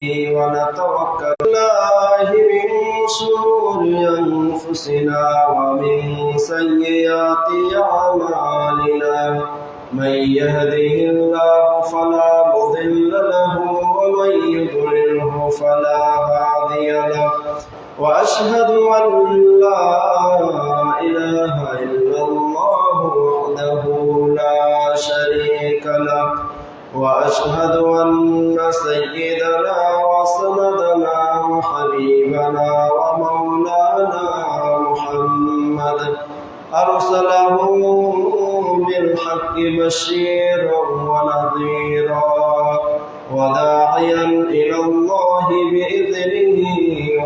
ونتوكل الله من شرور أنفسنا ومن سيئات أعمالنا من يهده الله فلا مضل له ومن يضلله فلا هادي له وأشهد أن لا إله إلا الله وحده لا شريك له وأشهد أن سيدنا وسندنا وحبيبنا ومولانا محمد أرسله بالحق بشيرا ونذيرا وداعيا إلى الله بإذنه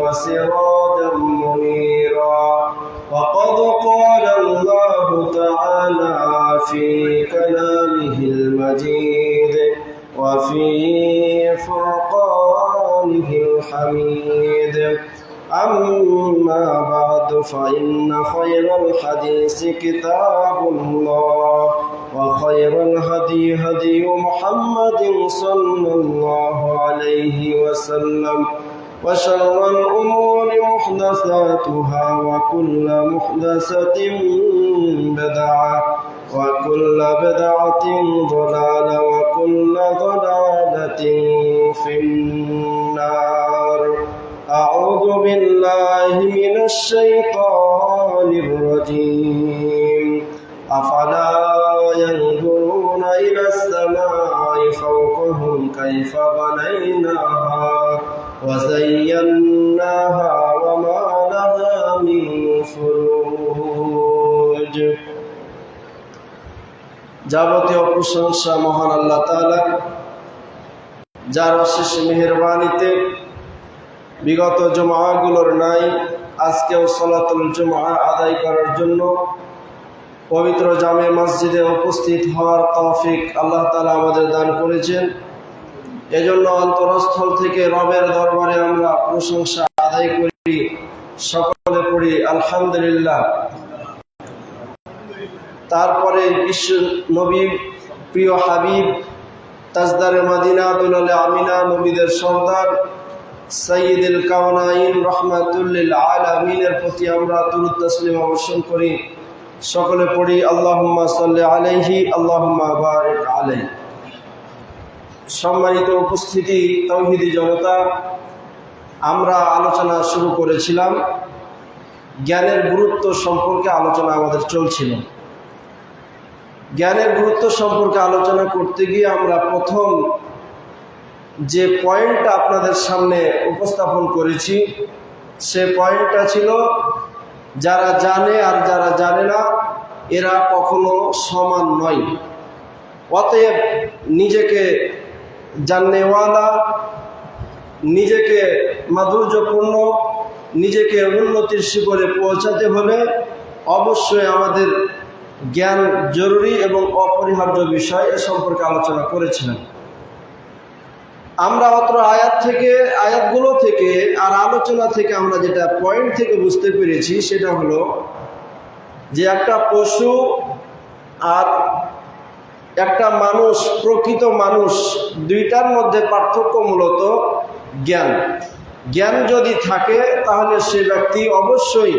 وسراجا منيرا وقد قال الله تعالى في كلامه المجيد وفي فرقانه الحميد أما بعد فإن خير الحديث كتاب الله وخير الهدي هدي محمد صلى الله عليه وسلم وشر الأمور محدثاتها وكل محدثة بدعة وكل بدعة ضلالة وكل ضلالة في النار أعوذ بالله من الشيطان الرجيم أفلا ينظرون إلى السماء فوقهم كيف بنيناها وزيناها وما لها من فروج যাবতীয় প্রশংসা মহান আল্লাহ তাআলা, যার অশেষ মেহেরবানিতে বিগত জুমআগুলোর নাই আজকেও সালাতুল জুমআ আদায় করার জন্য পবিত্র জামে মসজিদে উপস্থিত হওয়ার তৌফিক আল্লাহ তাআলা আমাদের দান করেছেন। এজন্য অন্তরস্থল থেকে রবের দরবারে আমরা প্রশংসা আদায় করি, সকলে পড়ি আলহামদুলিল্লাহ। তারপরে বিশ্ব নবী প্রিয় হাবিব তাজদারে মদিনা দুলালে আমিনা নবীদের সর্দার সাইয়্যিদুল কাওনাইন রাহমাতুল্লিল আলামিনের প্রতি আমরা দুরূদ তাসলিম অবতীর্ণ করি, সকলে পড়ি আল্লাহুম্মা সাল্লি আলাইহি আল্লাহুম্মা বারিক আলাইহি। সম্মানিত উপস্থিতি, তাওহীদি জনতা, আমরা আলোচনা শুরু করেছিলাম, জ্ঞানের গুরুত্ব সম্পর্কে আলোচনা আমাদের চলছিল। জ্ঞানের গুরুত্ব সম্পর্কে আলোচনা করতে গিয়ে আমরা প্রথম যে পয়েন্টটা আপনাদের সামনে উপস্থাপন করেছি সে পয়েন্টটা ছিল যারা জানে আর যারা জানে না এরা কখনো সমান নয়। অতএব নিজেকে জাননেওয়ালা, নিজেকে মাধুর্যপূর্ণ, নিজেকে উন্নতির শিখরে পৌঁছাতে হলে অবশ্যই আমাদের জ্ঞান জরুরি এবং অপরিহার্য বিষয়, এ সম্পর্কে আলোচনা করেছিলাম। আমরা অত্র আয়াতগুলো থেকে আর আলোচনা থেকে আমরা যেটা পয়েন্ট থেকে বুঝতে পেরেছি সেটা হলো যে একটা পশু আর একটা মানুষ, প্রকৃত মানুষ, দুইটার মধ্যে পার্থক্য মূলত জ্ঞান। জ্ঞান যদি থাকে তাহলে সে ব্যক্তি অবশ্যই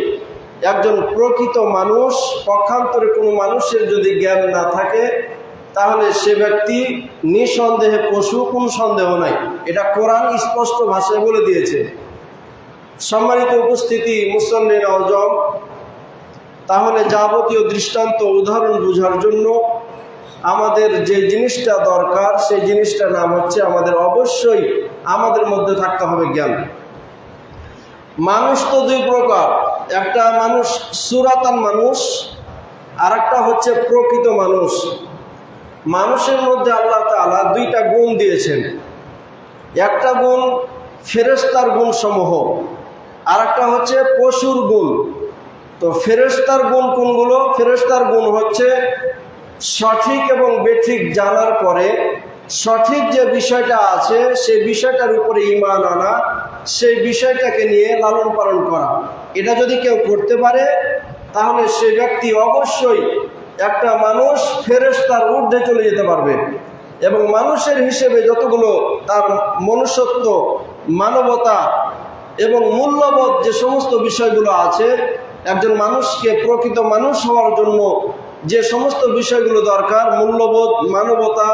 একজন প্রকৃত মানুষ। পক্ষান্তরে কোনো মানুষের যদি জ্ঞান না থাকে তাহলে সে ব্যক্তি নিঃসন্দেহে পশু, কোনো সন্দেহ নাই। এটা কোরআন স্পষ্ট ভাষায় বলে দিয়েছে। সম্মানিত উপস্থিতি, মুসল্লিন আজম, তাহলে যাবতীয় দৃষ্টান্ত উদাহরণ বোঝার জন্য আমাদের যে জিনিসটা দরকার সেই জিনিসটার নাম হচ্ছে আমাদের অবশ্যই আমাদের মধ্যে থাকতে হবে জ্ঞান। মানুষ তো দুই প্রকার, একটা মানুষ সুরাতান মানুষ, আর একটা হচ্ছে প্রকৃত মানুষ। মানুষের মধ্যে আল্লাহ তাআলা দুইটা গুণ দিয়েছেন, একটা গুণ ফেরেশতার গুণ সমূহ, আর একটা হচ্ছে পশুর গুণ। তো ফেরেশতার গুণ কোনগুলো? ফেরেশতার গুণ হচ্ছে সঠিক এবং বেঠিক জানার পরে সঠিক যে বিষয়টা আছে সেই বিষয়টার উপরে ঈমান আনা, সেই বিষয়টাকে নিয়ে লালন পালন করা। এটা যদি কেউ করতে পারে তাহলে সে ব্যক্তি অবশ্যই একটা মানুষ ফেরেশতার ঊর্ধ্বে চলে যেতে পারবে এবং মানুষের হিসেবে যতগুলো তার মনুষ্যত্ব, মানবতা এবং মূল্যবোধ যে সমস্ত বিষয়গুলো আছে, একজন মানুষকে প্রকৃত মানুষ হওয়ার জন্য যে সমস্ত বিষয়গুলো দরকার, মূল্যবোধ, মানবতা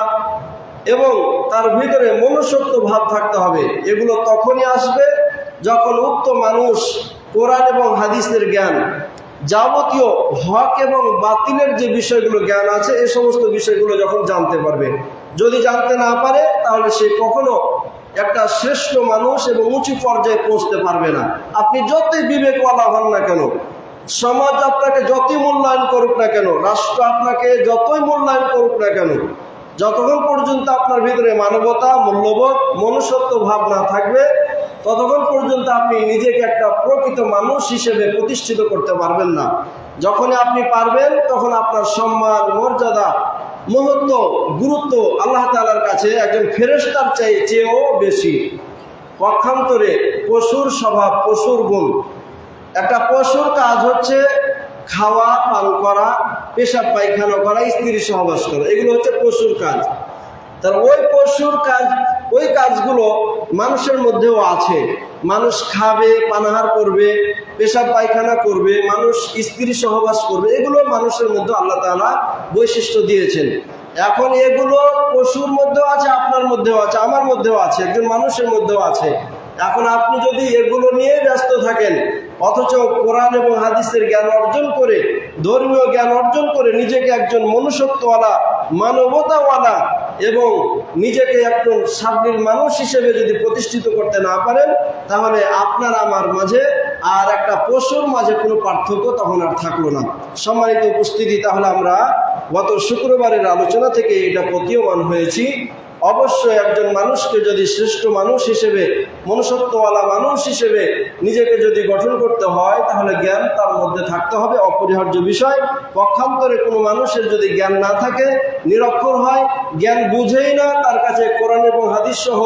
এবং তার ভিতরে মনুষ্যত্ব ভাব থাকতে হবে, এগুলো তখনই আসবে যখন উক্ত মানুষ কোরআন এবং হাদিসের জ্ঞান, যাবতীয় হক এবং বাতিলের যে বিষয়গুলো জ্ঞান আছে, এই সমস্ত বিষয়গুলো যখন জানতে পারবে। যদি জানতে না পারে তাহলে সে কখনো একটা শ্রেষ্ঠ মানুষ এবং উঁচু পর্যায়ে পৌঁছতে পারবে না। আপনি যতই বিবেকওয়ালা হন না কেন, সমাজ আপনাকে যতই মূল্যায়ন করুক না কেন, রাষ্ট্র আপনাকে যতই মূল্যায়ন করুক না কেন, যতক্ষণ পর্যন্ত আপনার ভিতরে মানবতা, মূল্যবোধ, মনুষ্যত্ব ভাব না থাকবে, ততক্ষণ পর্যন্ত আপনি নিজেকে একটা প্রকৃত মানুষ হিসেবে প্রতিষ্ঠিত করতে পারবেন না। যখনই আপনি পারবেন তখন আপনার সম্মান, মর্যাদা, মহত্ব, গুরুত্ব আল্লাহ তাআলার কাছে একজন ফেরেশতার চেয়েও বেশি। পক্ষান্তরে পশুর স্বভাব, পশুর গুণ, একটা পশুর কাজ হচ্ছে খাওয়া, পান করা, পেশাব পায়খানা করা, স্ত্রী সহবাস করা, এগুলো হচ্ছে পশুর কাজ। তাহলে ওই পশুর কাজ, ওই কাজগুলো মানুষের মধ্যেও আছে। মানুষ খাবে, পানাহার করবে, পেশাব পায়খানা করবে, মানুষ স্ত্রী সহবাস করবে, এগুলো মানুষের মধ্যে আল্লাহ তাআলা বৈশিষ্ট্য দিয়েছেন। এখন এগুলো পশুর মধ্যেও আছে, আপনার মধ্যেও আছে, আমার মধ্যেও আছে, একজন মানুষের মধ্যেও আছে। এখন আপনি যদি এগুলো নিয়ে ব্যস্ত থাকেন, অথচ কোরআন এবং হাদিসের জ্ঞান অর্জন করে, ধর্মীয় জ্ঞান অর্জন করে নিজেকে একজন মনুষ্যত্বওয়ালা, মানবতাওয়ালা এবং নিজেকে একজন সাবলীল মানুষ হিসেবে যদি প্রতিষ্ঠিত করতে না পারেন, তাহলে আপনার আমার মাঝে আর একটা পশুর মাঝে কোনো পার্থক্য তখন আর থাকলো না। সম্মানিত উপস্থিতি, তাহলে আমরা গত শুক্রবারের আলোচনা থেকে এটা প্রতীয়মান হয়েছি, অবশ্যই একজন মানুষকে যদি শ্রেষ্ঠ মানুষ হিসেবে, মনুষ্যত্বওয়ালা মানুষ হিসেবে নিজেকে যদি গঠন করতে হয়, তাহলে জ্ঞান তার মধ্যে থাকতে হবে, অপরিহার্য বিষয়। পক্ষান্তরে কোনো মানুষের যদি জ্ঞান না থাকে, নিরক্ষর হয়, জ্ঞান বুঝেই না, তার কাছে কোরআন এবং হাদিস সহ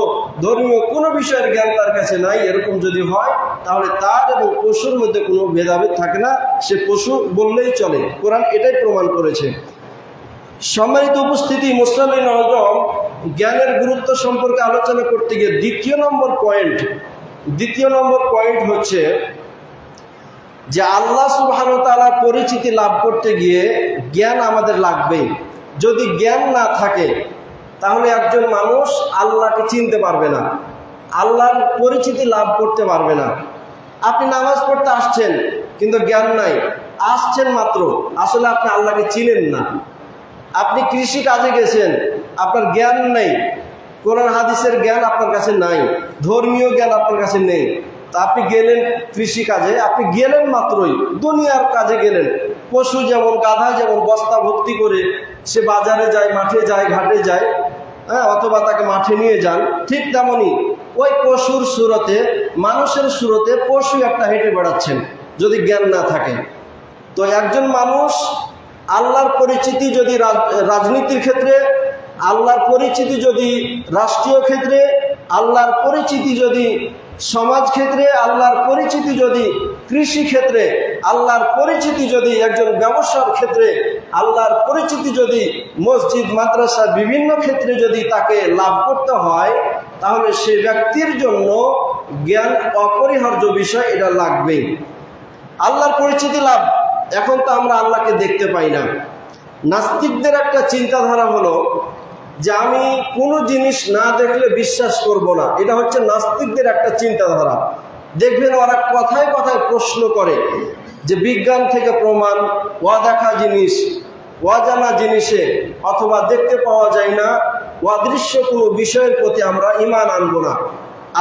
ধর্মীয় কোনো বিষয়ের জ্ঞান তার কাছে নাই, এরকম যদি হয়, তাহলে তার এবং পশুর মধ্যে কোনো ভেদাভেদ থাকে না, সে পশু বললেই চলে। কোরআন এটাই প্রমাণ করেছে। সম্মানিত উপস্থিতি, মুসলিম আজম জ্ঞানের গুরুত্ব সম্পর্কে আলোচনা করতে গিয়ে দ্বিতীয় নম্বর পয়েন্ট হচ্ছে যে আল্লাহ সুবহানাহু ওয়া তাআলার পরিচিতি লাভ করতে গিয়ে জ্ঞান আমাদের লাগবেই। যদি জ্ঞান না থাকে তাহলে একজন মানুষ আল্লাহকে চিনতে পারবে না, আল্লাহর পরিচিতি লাভ করতে পারবে না। আপনি নামাজ পড়তে আসছেন কিন্তু জ্ঞান নাই, আসছেন মাত্র, আসলে আপনি আল্লাহকে চিনেন না। আপনি কৃষি কাজে গেছেন, আপনার জ্ঞান নেই, কোরআন হাদিসের জ্ঞান আপনার কাছে নাই, ধর্মীয় জ্ঞান আপনার কাছে নেই, তা আপনি গেলেন কৃষি কাজে, আপনি গেলেন মাত্রই, দুনিয়ার কাজে গেলেন। পশু যেমন, গাধা যেমন বস্তা ভর্তি করে সে বাজারে যায়, মাঠে যায়, ঘাটে যায়, অথবা তাকে মাঠে নিয়ে যান, ঠিক তেমনই ওই পশুর সুরতে, মানুষের সুরতে পশু একটা হেঁটে বেড়াচ্ছেন যদি জ্ঞান না থাকে। তো একজন মানুষ আল্লাহর পরিচিতি যদি রাজনীতির ক্ষেত্রে, আল্লাহর পরিচিতি যদি রাষ্ট্রীয় ক্ষেত্রে, আল্লাহর পরিচিতি যদি সমাজ ক্ষেত্রে, আল্লাহর পরিচিতি যদি কৃষি ক্ষেত্রে, আল্লাহর পরিচিতি যদি একজন ব্যবসার ক্ষেত্রে, আল্লাহর পরিচিতি যদি মসজিদ, মাদ্রাসা, বিভিন্ন ক্ষেত্রে যদি তাকে লাভ করতে হয়, তাহলে সে ব্যক্তির জন্য জ্ঞান অপরিহার্য বিষয়, এটা লাগবেই। আল্লাহর পরিচিতি লাভ, এখন তো আমরা আল্লাহকে দেখতে পাই না। নাস্তিকদের একটা চিন্তাধারা হলো যে আমি কোনো জিনিস না দেখলে বিশ্বাস করব না, এটা হচ্ছে নাস্তিকদের একটা চিন্তাধারা। দেখবেন ওরা কথায় কথায় প্রশ্ন করে যে বিজ্ঞান থেকে প্রমাণ, অদেখা জিনিস, অজানা জিনিসে অথবা দেখতে পাওয়া যায় না, অদৃশ্য কোনো বিষয়ের প্রতি আমরা ঈমান আনবো না।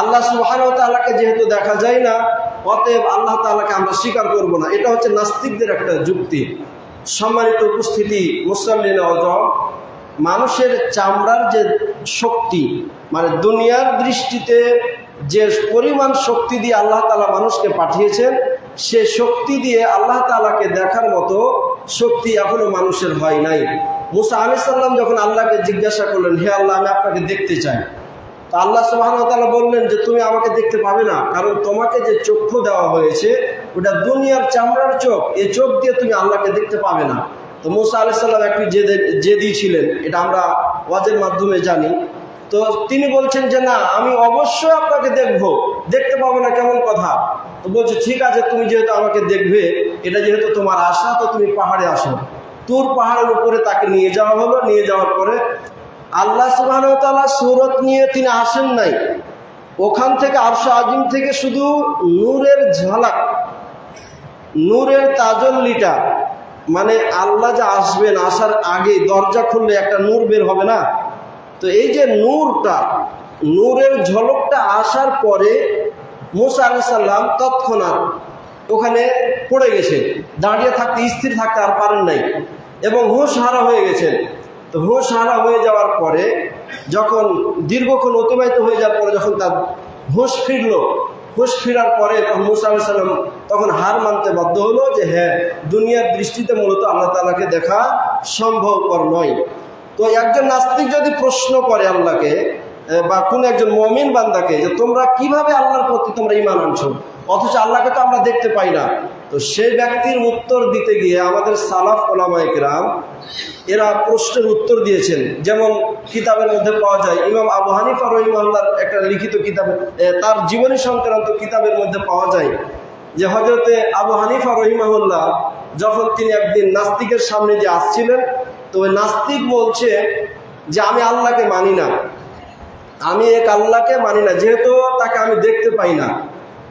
আল্লাহ সুবহানাহু ওয়া তাআলাকে যেহেতু দেখা যায় না, অতএব আল্লাহ তাআলাকে আমরা স্বীকার করব না, এটা হচ্ছে নাস্তিকদের একটা যুক্তি। সম্মানিত উপস্থিতি, মুসল্লিন আযম, মানুষের চামড়ার যে শক্তি, মানে দুনিয়ার দৃষ্টিতে যে পরিমাণ শক্তি দিয়ে আল্লাহ তাআলা মানুষকে পাঠিয়েছেন, সে শক্তি দিয়ে আল্লাহ তাআলাকে দেখার মতো শক্তি এখনো মানুষের হয় নাই। মুসা আলাইহিস সালাম যখন আল্লাহকে জিজ্ঞাসা করলেন, হে আল্লাহ, আমি আপনাকে দেখতে চাই, তো আল্লাহ সুবহানাহু ওয়া তাআলা বললেন যে তুমি আমাকে দেখতে পাবে না, কারণ তোমাকে যে চক্ষু দেওয়া হয়েছে ওটা দুনিয়ার চামড়ার চোখ, এই চোখ দিয়ে তুমি আল্লাহকে দেখতে পাবে না। তো মুসা আলাইহিস সালাম একটু জেদি ছিলেন, এটা আমরা ওয়াজের মাধ্যমে জানি। তো তিনি বলছেন যে না, আমি অবশ্যই আপনাকে দেখবো, দেখতে পাবো না কেমন কথা। তো বলছে ঠিক আছে, তুমি যেহেতু আমাকে দেখবে, এটা যেহেতু তোমার আশা, তো তুমি পাহাড়ে আসো। তুর পাহাড়ের উপরে তাকে নিয়ে যাওয়া হলো। নিয়ে যাওয়ার পরে আল্লাহ সুবহানাহু ওয়া তাআলা সূরত নিয়ে তিনি আসেন নাই, ওখান থেকে আরশ আজিম থেকে শুধু নূরের ঝলক, নূরের তাজল্লিটা, মানে আল্লাহ যে আসবেন, আসার আগে দরজা খুললে একটা নূর বের হবে না, তো এই যে নূরটা, নূরের ঝলকটা আসার পরে মুসা আলাইহিস সালাম তৎক্ষণাৎ ওখানে পড়ে গেছে, দাঁড়িয়ে থাকতে, স্থির থাকতে আর পারেন নাই, এবং হুঁশ হারা হয়ে গেছেন। তো হুঁশ হারা হয়ে যাওয়ার পরে, যখন দীর্ঘক্ষণ অতিবাহিত হয়ে যাওয়ার পরে যখন তার হুঁশ ফিরল, হুঁশ ফেরার পরে তখন মুসা আলাইহিস সালাম তখন হার মানতে বাধ্য হলো যে হ্যাঁ, দুনিয়ার দৃষ্টিতে মূলত আল্লাহ তাআলাকে দেখা সম্ভবপর নয়। তো একজন নাস্তিক যদি প্রশ্ন করে আল্লাহকে বা কোন একজন মুমিন বান্দাকে যে তোমরা কিভাবে আল্লাহর প্রতি তোমরা ঈমান আনছো, অথচ আল্লাহকে তো আমরা দেখতে পাই না, তো সেই ব্যক্তির উত্তর দিতে গিয়ে আমাদের সালাফ ওলামায়ে কেরাম এরা প্রশ্নের উত্তর দিয়েছেন। যেমন কিতাবের মধ্যে পাওয়া যায়, ইমাম আবু হানিফা রাহিমাহুল্লাহর একটা লিখিত কিতাবে, তার জীবনী সংক্রান্ত কিতাবের মধ্যে পাওয়া যায় যে হযরতে আবু হানিফা রাহিমাহুল্লাহ যখন তিনি একদিন নাস্তিকের সামনে দিয়ে আসছিলেন, তো ওই নাস্তিক বলছে যে আমি আল্লাহকে মানি না, আমি এক আল্লাহকে মানি না, যেহেতু তাকে আমি দেখতে পাই না।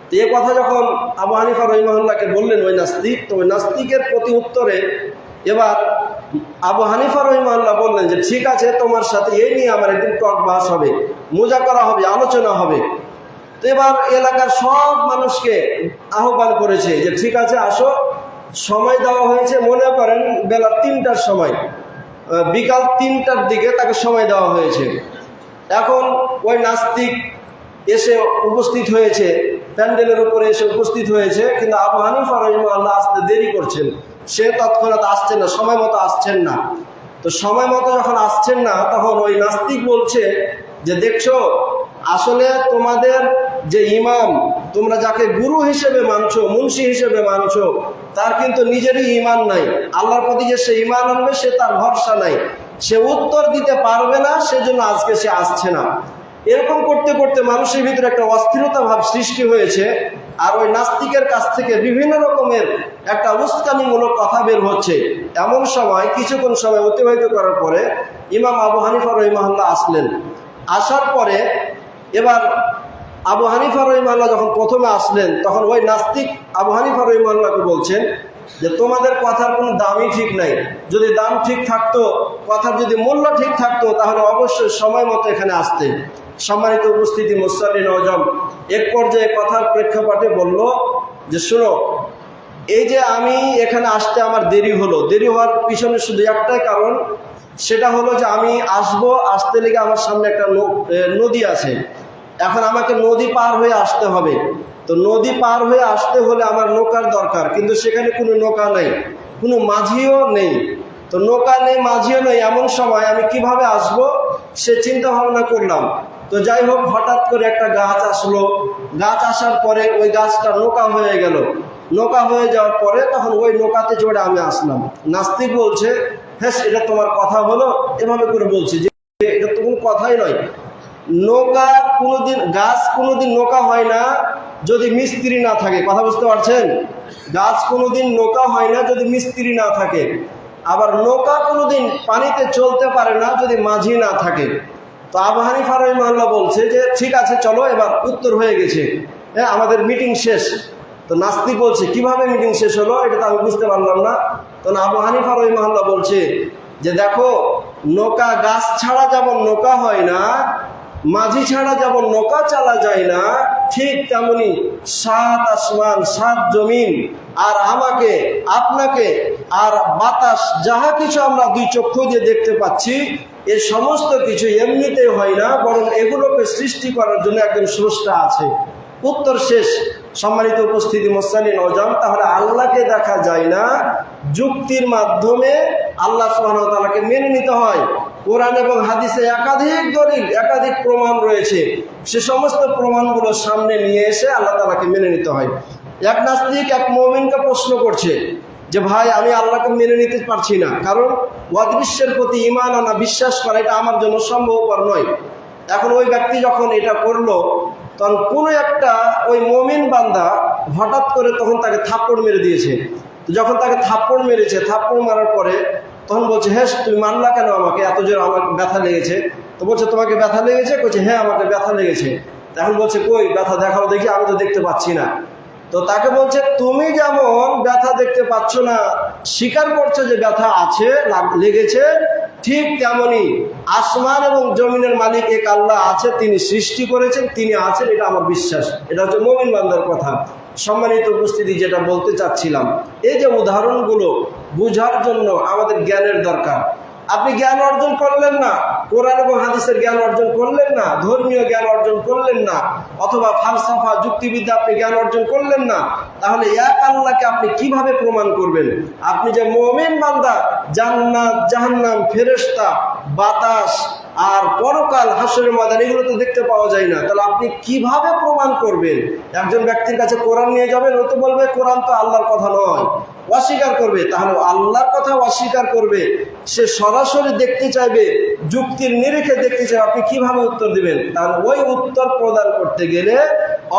তো এ কথা যখন আবু হানিফা রাহিমাহুল্লাহকে বললেন ওই নাস্তিক, তো ওই নাস্তিকের প্রতি উত্তরে এবার আবু হানিফা রাহিমাহুল্লাহ বললেন যে ঠিক আছে, তোমার সাথে এই নিয়ে আমার একদিন টক বাস হবে, মুজাকারা হবে, আলোচনা হবে। তো এবার এলাকার সব মানুষকে আহ্বান করেছে যে ঠিক আছে আসো, সময় দেওয়া হয়েছে, মনে করেন বেলা 3টার সময়, বিকাল 3টার দিকে তাকে সময় দেওয়া হয়েছে। এখন ওই নাস্তিক এসে উপস্থিত হয়েছে, প্যান্ডেলের উপরে এসে উপস্থিত হয়েছে, কিন্তু আবু হানিফা রাহিমাহুল্লাহ আসতে দেরি করছেন, সে তৎক্ষণাৎ আসছেন না, সময় মতো আসছেন না। তো সময় মতো যখন আসছেন না, তখন ওই নাস্তিক বলছে যে দেখছো, আসলে তোমাদের যে ইমাম, তোমরা যাকে গুরু হিসেবে মানছো, মুন্সি হিসেবে মানছো, তার কিন্তু নিজেরই ঈমান নাই, আল্লাহর প্রতি যে সে ঈমান আনবে সে তার ভরসা নাই, সে উত্তর দিতে পারবে না, সেজন্য আজকে সে আসছে না। এরকম করতে করতে মানুষের ভিতরে একটা অস্থিরতা ভাব সৃষ্টি হয়েছে, আর ওই নাস্তিকের কাছ থেকে বিভিন্ন রকমের একটা উস্কানিমূলক কথা বের হচ্ছে। এমন সময় কিছুক্ষণ সময় অতিবাহিত করার পরে ইমাম আবু হানিফা রাহিমাহুল্লাহ আসলেন। আসার পরে এবার আবু হানিফা রাহিমাহুল্লাহ যখন প্রথমে আসলেন, তখন ওই নাস্তিক আবু হানিফা রাহিমাহুল্লাহকে বলছেন যে তোমাদের কথার কোনো দামই ঠিক নাই, যদি দাম ঠিক থাকতো, কথার যদি মূল্য ঠিক থাকতো, তাহলে অবশ্যই সময় মতো এখানে আসতে। সম্মানিত উপস্থিতি, মুসল্লি নওজোয়ান এক পর্যায়ে কথার প্রেক্ষাপটে বলল যে শোনো, এই যে আমি এখানে আসতে আমার দেরি হলো, দেরি হওয়ার পিছনে শুধু একটাই কারণ, সেটা হলো যে আমি আসতে লেগে আমার সামনে একটা নদী আছে, এখন আমাকে নদী পার হয়ে আসতে হবে। তো নদী পার হয়ে আসতে হলে আমার নৌকার দরকার, কিন্তু সেখানে কোনো নৌকা নেই, কোনো মাঝিও নেই। তো নৌকা নেই, মাঝিও নেই, এমন সময় আমি কিভাবে আসব সে চিন্তা ভাবনা করলাম। তো যাই হোক, হঠাৎ করে একটা গাছ আসলো, গাছ আসার পরে ওই গাছটা নৌকা হয়ে গেল। নৌকা হয়ে যাওয়ার পরে তখন ওই নৌকাতে চড়ে আমি আসলাম। নাস্তিক বলছে হ্যাঁ, এটা তোমার কথা হলো? এভাবে করে বলছে যে এটা তো কোনো কথাই নয়। নৌকা কোনোদিন, গাছ কোনোদিন নৌকা হয় না যদি মিস্ত্রি না থাকে। কথা বুঝতে পারছেন? গাছ কোনোদিন নৌকা হয় না যদি মিস্ত্রি না থাকে। আবার নৌকা কোনোদিন পানিতে চলতে পারে না যদি মাঝি না থাকে। তো আবু হানিফা রাহিমাহুল্লাহ বলছে যে ঠিক আছে চলো, এবার উত্তর হয়ে গেছে, হ্যাঁ আমাদের মিটিং শেষ। তো নাস্তিক বলছে কিভাবে মিটিং শেষ হলো, এটা তো আমি বুঝতে পারলাম না। তখন আবু হানিফা রাহিমাহুল্লাহ বলছে যে দেখো, নৌকা গাছ ছাড়া যেমন নৌকা হয় না, মাঝি ছাড়া যেমন নৌকা চালা যায় না, ঠিক তেমনি 7 আসমান 7 জমিন আর আমাকে, আপনাকে আর বাতাস, যাহা কিছু আমরা 2 চক্ষু দিয়ে দেখতে পাচ্ছি, এই সমস্ত কিছু এমনিতেই হয় না, বরং এগুলোকে সৃষ্টি করার জন্য একজন স্রষ্টা আছে। উত্তর শেষ। সম্মানিত উপস্থিতি, মুসল্লি নওজোয়ান, তাহলে আল্লাহকে দেখা যায় না, যুক্তির মাধ্যমে আল্লাহ সুবহানাহু ওয়া তাআলাকে মেনে নিতে হয়। কোরআন এবং হাদিসে একাধিক দলিল, একাধিক প্রমাণ রয়েছে, সে সমস্ত প্রমাণগুলো সামনে নিয়ে এসে আল্লাহ তাআলাকে মেনে নিতে হয়। এক নাস্তিক এক মুমিনকে প্রশ্ন করছে যে ভাই আমি আল্লাহকে মেনে নিতে পারছি না, কারণ অদৃশ্যের প্রতি ঈমান আনা, বিশ্বাস করা এটা আমার জন্য সম্ভবপর নয়। এখন ওই ব্যক্তি যখন এটা করলো, তখন কোনো একটা ওই মুমিন বান্দা হঠাৎ করে তখন তাকে থাপ্পড় মেরে দিয়েছে। যখন তাকে থাপ্পড় মেরেছে, থাপ্পড় মারার পরে তখন বলছে, হ্যাঁ তুমি মারলা কেন আমাকে, এত জোর আমার ব্যথা লেগেছে। তো বলছে তোমাকে ব্যথা লেগেছে? বলছে হ্যাঁ আমাকে ব্যথা লেগেছে। এখন বলছে কই ব্যথা দেখাও দেখি, আমি তো দেখতে পাচ্ছি না। তো তাকে বলছে তুমি যেমন ব্যথা দেখতে পাচ্ছ না, স্বীকার করছো যে ব্যথা আছে, লেগেছে, ঠিক তেমনি আসমান এবং জমিনের মালিক এক আল্লাহ আছে, তিনি সৃষ্টি করেছেন, তিনি আছেন, এটা আমার বিশ্বাস। এটা হচ্ছে মুমিন বান্দার কথা। সম্মানিত উপস্থিতি, যেটা বলতে চাচ্ছিলাম, এই যে উদাহরণগুলো বোঝার জন্য আমাদের জ্ঞানের দরকার। আপনি জ্ঞান অর্জন করলেন না, কোরআন এবং হাদিসের জ্ঞান অর্জন করলেন না, ধর্মীয় জ্ঞান অর্জন করলেন না, অথবা ফালসাফা যুক্তিবিদ্যা আপনি জ্ঞান অর্জন করলেন না, তাহলে এক আল্লাহকে আপনি কিভাবে প্রমাণ করবেন? আপনি যে মুমিন বান্দা, জান্নাত, জাহান্নাম, ফেরেশতা, বাতাস আর পরকাল, হাসরের ময়দান, এগুলো তো দেখতে পাওয়া যায় না, তাহলে আপনি কিভাবে প্রমাণ করবেন? একজন ব্যক্তির কাছে কোরআন নিয়ে যাবেন, ও তো বলবে কোরআন তো আল্লাহর কথা নয়, অস্বীকার করবে। তাহলে আল্লাহর কথা অস্বীকার করবে, সে সরাসরি দেখতে চাইবে, যুক্তির নিরিখে দেখতে চাইবে, আপনি কিভাবে উত্তর দিবেন? তাহলে ওই উত্তর প্রদান করতে গেলে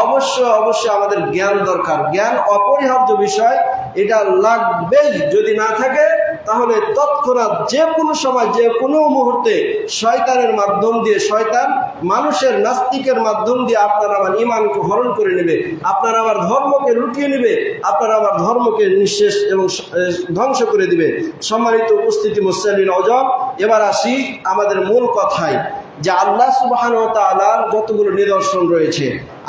অবশ্যই আমাদের জ্ঞান দরকার। জ্ঞান অপরিহার্য বিষয়, এটা লাগবেই। যদি না থাকে তাহলে তৎক্ষণাৎ যে কোনো সময়, যে কোনো মুহূর্তে শয়তানের মাধ্যম দিয়ে, শয়তান মানুষের নাস্তিকের মাধ্যম দিয়ে আপনার আমার ঈমানকে হরণ করে নেবে, আপনার আমার ধর্মকে লুটিয়ে নেবে, আপনার আমার ধর্মকে নিঃশেষ এবং ধ্বংস করে দিবে। সম্মানিত উপস্থিতি, মুসলিম আজম, এবার আসি আমাদের মূল কথায়, যে আল্লাহ সুবহানাহু ওয়া তাআলার যতগুলো নিদর্শন রয়েছে,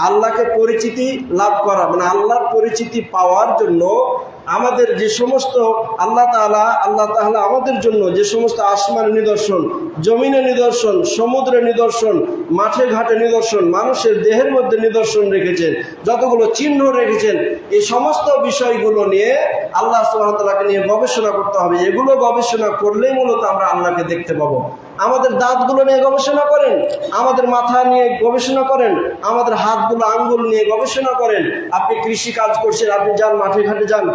আল্লাহকে পরিচিতি লাভ করা, মানে আল্লাহর পরিচিতি পাওয়ার জন্য আমাদের যে সমস্ত আল্লাহ তাআলা আমাদের জন্য যে সমস্ত আসমানের নিদর্শন, জমিনের নিদর্শন, সমুদ্রের নিদর্শন, মাঠে ঘাটে নিদর্শন, মানুষের দেহের মধ্যে নিদর্শন রেখেছেন, যতগুলো চিহ্ন রেখেছেন, এই সমস্ত বিষয়গুলো নিয়ে আল্লাহ সুবহানাহু ওয়া তাআলাকে নিয়ে গবেষণা করতে হবে। এগুলো গবেষণা করলেই মূলত আমরা আল্লাহকে দেখতে পাবো। আমাদের দাঁতগুলো নিয়ে গবেষণা করেন, আমাদের মাথা নিয়ে গবেষণা করেন, আমাদের হাতগুলো, আঙ্গুল নিয়ে গবেষণা করেন। আপনি কৃষি কাজ করছেন, আপনি যান মাঠে ঘাটে যান,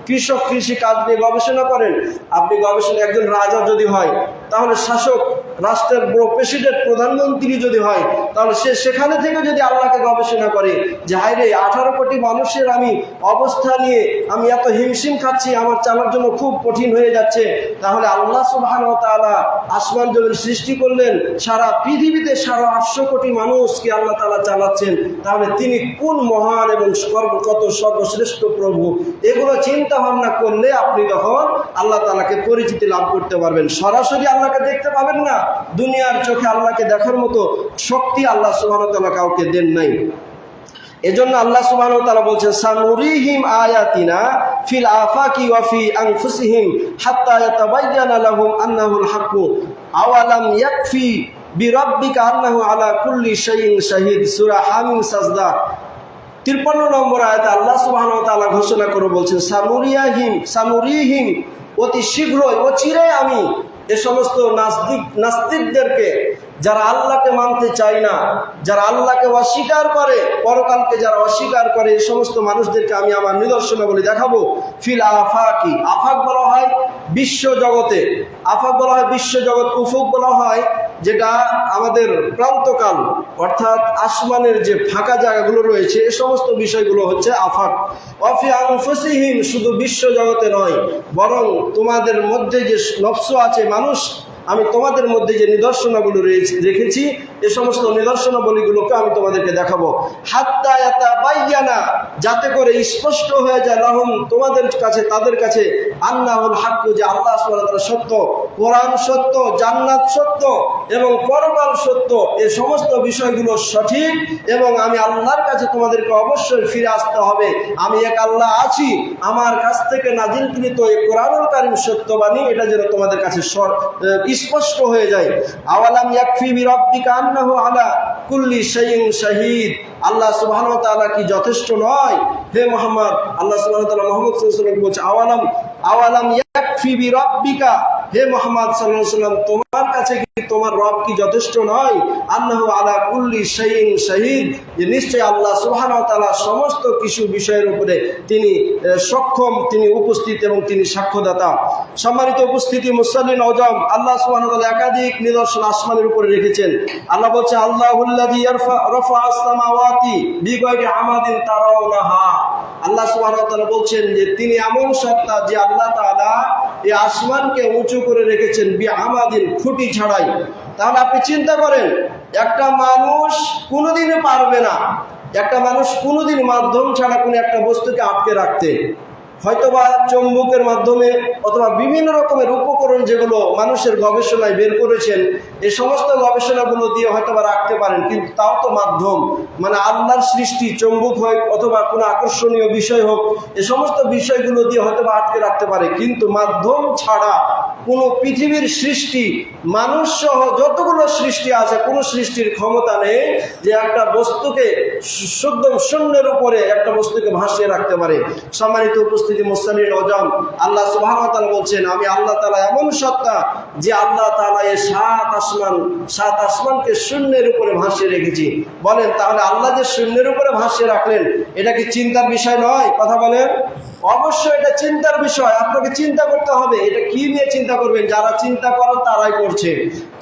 কৃষক কৃষি কাজ নিয়ে গবেষণা করেন। আপনি গবেষণা, একজন রাজা যদি হয়, তাহলে শাসক, রাষ্ট্রের প্রেসিডেন্ট, প্রধানমন্ত্রী যদি হয়, তাহলে সে সেখানে থেকে যদি আল্লাহকে গবেষণা করে যে হায় রে, 18 কোটি মানুষের আমি অবস্থা নিয়ে আমি এত হিমশিম খাচ্ছি, আমার চালার জন্য খুব কঠিন হয়ে যাচ্ছে, তাহলে আল্লাহ সুবহানাহু ওয়া তাআলা আসমান জমিন সৃষ্টি করলেন, সারা পৃথিবীতে 850 কোটি মানুষকে আল্লাহ তাআলা চালাচ্ছেন, তাহলে তিনি কোন মহান এবং কত সর্বশ্রেষ্ঠ প্রভু। এগুলো চিন্তা ভাবনা করলে আপনি তখন আল্লাহ তাআলাকে পরিচিতি লাভ করতে পারবেন। সরাসরি আল্লাহকে দেখতে পাবেন না, দুনিয়ার চোখে আল্লাহকে দেখার মতো শক্তি আল্লাহ সুবহানাহু ওয়া তাআলা কাউকে দেন নাই। এজন্য আল্লাহ সুবহানাহু ওয়া তাআলা বলছেন, সানুরিহিম আয়াতিনা ফিল আফাকি ওয়া ফি আনফুসিহিম হাত্তা ইয়াতাবায়্যানা লাহুম আন্নাহুল হাক্কু আওয়ালাম ইয়াকফি বিরাব্বিকা আন্নাহু আলা কুল্লি শাইইন শাহীদ। সূরা হামিম সাজদা 53 নম্বর আয়াতে আল্লাহ সুবহানাহু ওয়া তাআলা ঘোষণা করে বলছেন, সানুরিহিম, অতি শীঘ্রই, অচিরেই আমি এ সমস্ত নাস্তিকদেরকে, যারা আল্লাহকে মানতে চায় না, যারা আল্লাহকে অস্বীকার করে, পরকালকে যারা অস্বীকার করে, এই সমস্ত মানুষদেরকে আমি আমার নিদর্শনাবলী দেখাবো। ফিল আফাকি, আফাক বলা হয় বিশ্ব জগতে, আফাক বলা হয় বিশ্ব জগৎ, উফুক বলা হয় যেটা আমাদের প্রান্তকাল, অর্থাৎ আসমানের যে ফাঁকা জায়গাগুলো রয়েছে, এই সমস্ত বিষয়গুলো হচ্ছে আফাক। ওয়াফি আনফুসিহিম, শুধু বিশ্ব জগতে নয়, বরং তোমাদের মধ্যে যে নফস আছে, মানুষ, আমি তোমাদের মধ্যে যে নিদর্শনাগুলো রেখেছি, এ সমস্ত নিদর্শনাবলীগুলোকে আমি তোমাদেরকে দেখাবো। হাত্তা ইয়াতাবায়্যানা, যাতে করে স্পষ্ট হয়ে যায়, লাহুম, তোমাদের কাছে, তাদের কাছে, আন্নাহুল হাক্কু, যে আল্লাহ সুবহানাহু ওয়া তাআলা সত্য, কোরআন সত্য, জান্নাত সত্য এবং পরকাল সত্য, এই সমস্ত বিষয়গুলো সঠিক, এবং আমি আল্লাহর কাছে তোমাদেরকে অবশ্যই ফিরে আসতে হবে। আমি এক আল্লাহ আছি, আমার কাছ থেকে নাজিলকৃত এই কোরআনুল কারীম সত্যবাণী, এটা যেন তোমাদের কাছে স্পষ্ট হয়ে যায়। আওয়ালাম ইয়াকফি বিরাব্বিকা আন্নাহু আলা কুল্লি শাইইন শাহীদ, আল্লাহ সুবহানাহু ওয়া তাআলা কি যথেষ্ট নয়? হে মুহাম্মদ, আল্লাহ সুবহানাহু ওয়া তাআলা মুহাম্মদ সাল্লাল্লাহু আলাইহি ওয়াসাল্লাম বলছে, আওয়ালাম আওয়ালাম ইয়াকফি বিরাব্বিকা, হে মুহাম্মদ সাল্লাল্লাহু আলাইহি ওয়াসাল্লাম, তোমার কাছে কি তোমার রব কি যথেষ্ট নয়? আন্নাহু আলা কুল্লি শাইইন শাহীদ, যে নিশ্চয় আল্লাহ সুবহানাহু ওয়া তাআলা সমস্ত কিছু বিষয়ের উপরে তিনি সক্ষম, তিনি উপস্থিত এবং তিনি সাক্ষ্যদাতা। সম্মানিত উপস্থিতি, মুসল্লিন আযম, আল্লাহ সুবহানাহু ওয়া তাআলা একাধিক নিদর্শন আসমানের উপরে রেখেছেন। আল্লাহ বলছে, আল্লাহুল্লাযী রাফা'আস সামাওয়াতি বিগাইরি আমাদিন তারাউনাহা। আল্লাহ সুবহানাহু ওয়া তাআলা বলছেন যে তিনি এমন সত্তা যে আল্লাহ তাআলা এই আসমানকে উঁচু করে রেখেছেন বিআমাদিন, খুঁটি ছাড়াই। তাহলে আপনি চিন্তা করেন, একটা মানুষ কোনোদিনই পারবে না, একটা মানুষ কোনোদিন মাধ্যম ছাড়া কোনো একটা বস্তুকে আটকে রাখতে। হয়তোবা চুম্বকের মাধ্যমে অথবা বিভিন্ন রকমের উপকরণ যেগুলো মানুষের গবেষণায় বের করেছেন, এই সমস্ত গবেষণাগুলো দিয়ে হয়তোবা রাখতে পারেন, কিন্তু তাও তো মাধ্যম, মানে আল্লাহর সৃষ্টি, চুম্বক হোক অথবা কোনো আকর্ষণীয় বিষয় হোক, এই সমস্ত বিষয়গুলো দিয়ে হয়তোবা আটকে রাখতে পারে, কিন্তু মাধ্যম ছাড়া কোনো পৃথিবীর সৃষ্টি, মানুষ সহ যতগুলো সৃষ্টি আছে, কোনো সৃষ্টির ক্ষমতা নেই যে একটা বস্তুকে একদম শূন্যের উপরে একটা বস্তুকে ভাসিয়ে রাখতে পারে। সম্মানিত উপস্থিতি, মুসলিম আযম, আল্লাহ সুবহানাহু ওয়া তাআলা বলছেন, আমি আল্লাহ তাআলা এমন সত্তা যে আল্লাহ তাআলা এই সাত আসমানকে শূন্যের উপরে ভাসিয়ে রেখেছি। বলেন, তাহলে আল্লাহ যে শূন্যের উপরে ভাসিয়ে রাখলেন, এটা কি চিন্তার বিষয় নয়? কথা বলেন। অবশ্যই এটা চিন্তার বিষয়, আপনাকে চিন্তা করতে হবে। এটা কি নিয়ে চিন্তা করবেন? যারা চিন্তা করে তারাই করছে।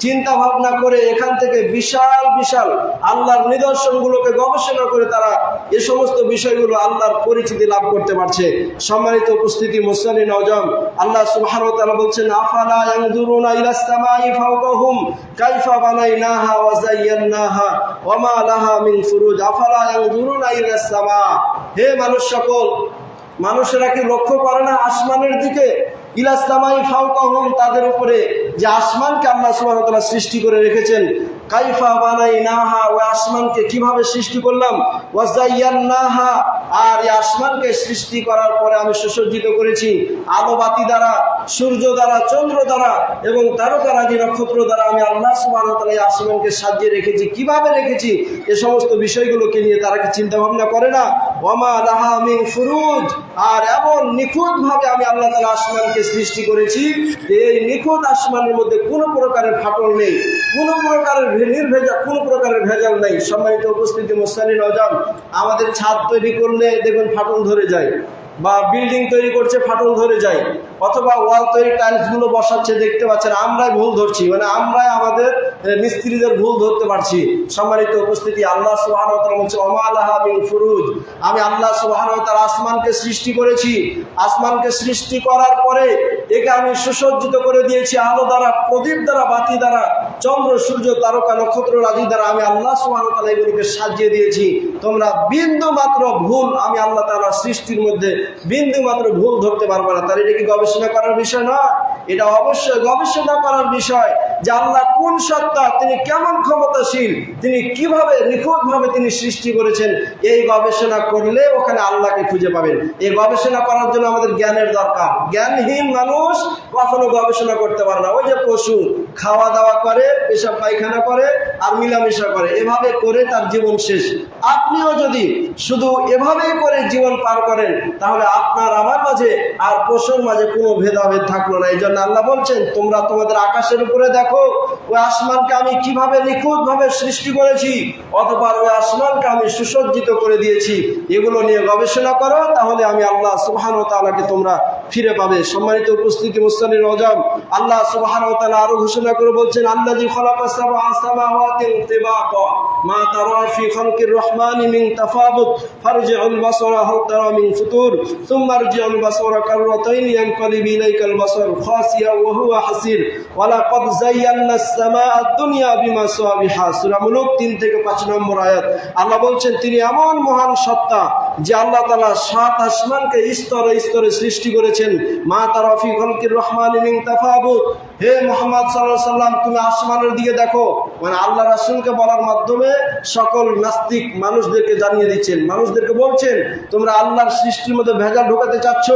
চিন্তা ভাবনা করে এখান থেকে বিশাল বিশাল আল্লাহর নিদর্শনগুলোকে গবেষণা করে তারা এই সমস্ত বিষয়গুলো আল্লাহর পরিচিতি লাভ করতে পারছে। সম্মানিত উপস্থিতি, মুসলিম আযম, আল্লাহ সুবহানাহু ওয়া তাআলা বলছেন, আফালা ইয়ানজুরুনা ইলাস সামাই ফাওকাহুম কাইফা বানাইনাহা ওয়া যায়্যানাহা ওয়া মা লাহা মিন ফুরুজ। আফালা ইয়ানজুরুনা ইলাস সামা, হে মানুষ সকল, মানুষেরা কি লক্ষ্য করে না আসমানের দিকে? ইলাস সামাই ফাওকাহুম, তাদের উপরে যে আসমানকে আল্লাহ সুবহানাহু ওয়া তাআলা সৃষ্টি করে রেখেছেন। কাইফা বানাইনাহা, ওই আসমানকে কিভাবে সৃষ্টি করলাম। ওয়া যায়্যানাহা, আর এই আসমানকে সৃষ্টি করার পরে আমি সুসজ্জিত করেছি আলো বাতি দ্বারা, সূর্য দ্বারা, চন্দ্র দ্বারা এবং তারকারাজি নক্ষত্র দ্বারা। আমি আল্লাহ সুবহানাহু ওয়া তাআলা এই আসমানকে সাজিয়ে রেখেছি। কিভাবে রেখেছি? এ সমস্ত বিষয়গুলোকে নিয়ে তারা কি চিন্তা ভাবনা করে না? ওয়া মা লাহা মিন ফুরুজ, আর এমন নিখুঁতভাবে আমি আল্লাহ তাআলা আসমানকে সৃষ্টি করেছি, এই নিখুঁত আসমানের মধ্যে কোনো প্রকারের ফাটল নেই, কোনো প্রকারের নির্ভেজাল, কোনো প্রকারের ভেজাল নেই। সম্মানিত উপস্থিতি, মুসলিম আযম, আমাদের ছাদ তৈরি করলে দেখবেন ফাটল ধরে যায়, বা বিল্ডিং তৈরি করছে ফাটল ধরে যায়, অথবা ওয়াল তৈরি টাইলসগুলো বসাচ্ছে, দেখতে পাচ্ছেন আমরাই ভুল ধরছি, মানে আমরাই আমাদের মিস্ত্রিদের ভুল ধরতে পারছি। সম্মানিত উপস্থিতি, আল্লাহ সুবহানাহু ওয়া তাআলা বলছে, ওমা লাহা মিন ফুরুজ, আমি আল্লাহ সুবহানাহু ওয়া তাআলা আসমানকে সৃষ্টি করেছি। আসমানকে সৃষ্টি করার পরে একে আমি সুসজ্জিত করে দিয়েছি আলো দ্বারা, প্রদীপ দ্বারা, বাতি দ্বারা, চন্দ্র, সূর্য, তারকা, নক্ষত্র রাজি দ্বারা আমি আল্লাহ সুবহানাহু ওয়া তাআলা এগুলোকে সাজিয়ে দিয়েছি। তোমরা বিন্দু মাত্র ভুল আমি আল্লাহ তাআলা সৃষ্টির মধ্যে বিন্দু মাত্র ভুল ধরতে পারবে না। তার এটা কি গবেষণা করার বিষয় না? এটা অবশ্যই গবেষণা করার বিষয় যে আল্লাহ কোন সত্তা, তিনি কেমন ক্ষমতাশীল, তিনি কিভাবে নিখুঁতভাবে তিনি সৃষ্টি করেছেন। এই গবেষণা করলে ওখানে আল্লাহকে খুঁজে পাবেন। এই গবেষণা করার জন্য আমাদের জ্ঞানের দরকার। জ্ঞানহীন মানুষ কখনো গবেষণা করতে পারে না। ওই যে পশু খাওয়া দাওয়া করে, পেশাব পায়খানা করে আর মিলামিশা করে, এভাবে করে তার জীবন শেষ। আপনিও যদি শুধু এভাবেই করে জীবন পার করেন, তাহলে আপনার আমার মাঝে আর পশুর মাঝে কোনো ভেদাভেদ থাকলো না। এই জন্য আল্লাহ বলছেন, তোমরা তোমাদের আকাশের উপরে দেখো, ওই আসমানকে আমি কিভাবে নিখুঁতভাবে সৃষ্টি করেছি, অথবা ওই আসমানকে আমি সুসজ্জিত করে দিয়েছি। এগুলো নিয়ে গবেষণা করো, তাহলে আমি আল্লাহ সুবহানাহু ওয়া তাআলাকে তোমরা ফিরে পাবে। সম্মানিত উপস্থিতি, মুসলিম আযম, আল্লাহ সুবহানাহু ওয়া তাআলা আরো ঘোষণা করে বলছেন, আল্লাযী খালাকাস সাবআ সামাওয়াতিন তিবাকা মা তারা ফি খালকির রহমানি মিন তাফাবুত ফারজিউল বাসারা হাল তারা মিন ফুতুর সুম্মা আরজিউল বাসারা কাররাতাইন ইয়ানকালিবু ইলাইকাল বাসার খাসিয়া ওয়া হুয়া হাসির ওয়া লাকাদ যায়্যানাস সামাআদ দুনিয়া বিমাসাবিহা। সূরা মুলক 3 থেকে 5 নম্বর আয়াত। আল্লাহ বলছেন, তিনি এমন মহান সত্তা যে আল্লাহ তাআলা সাত আসমানকে স্তরে স্তরে সৃষ্টি করেছেন। মা তারা ফি খালকির রহমানি মিন তাফাবুত, হে মুহাম্মদ সাল্লাল্লাহু আলাইহি ওয়াসাল্লাম, তুমি আসমানের দিকে দেখো। মানে আল্লাহ রাসূলকে বলার মাধ্যমে সকল নাস্তিক মানুষদেরকে জানিয়ে দিচ্ছেন, মানুষদেরকে বলছেন, তোমরা আল্লাহর সৃষ্টির মধ্যে ভেজাল ঢোকাতে চাচ্ছ,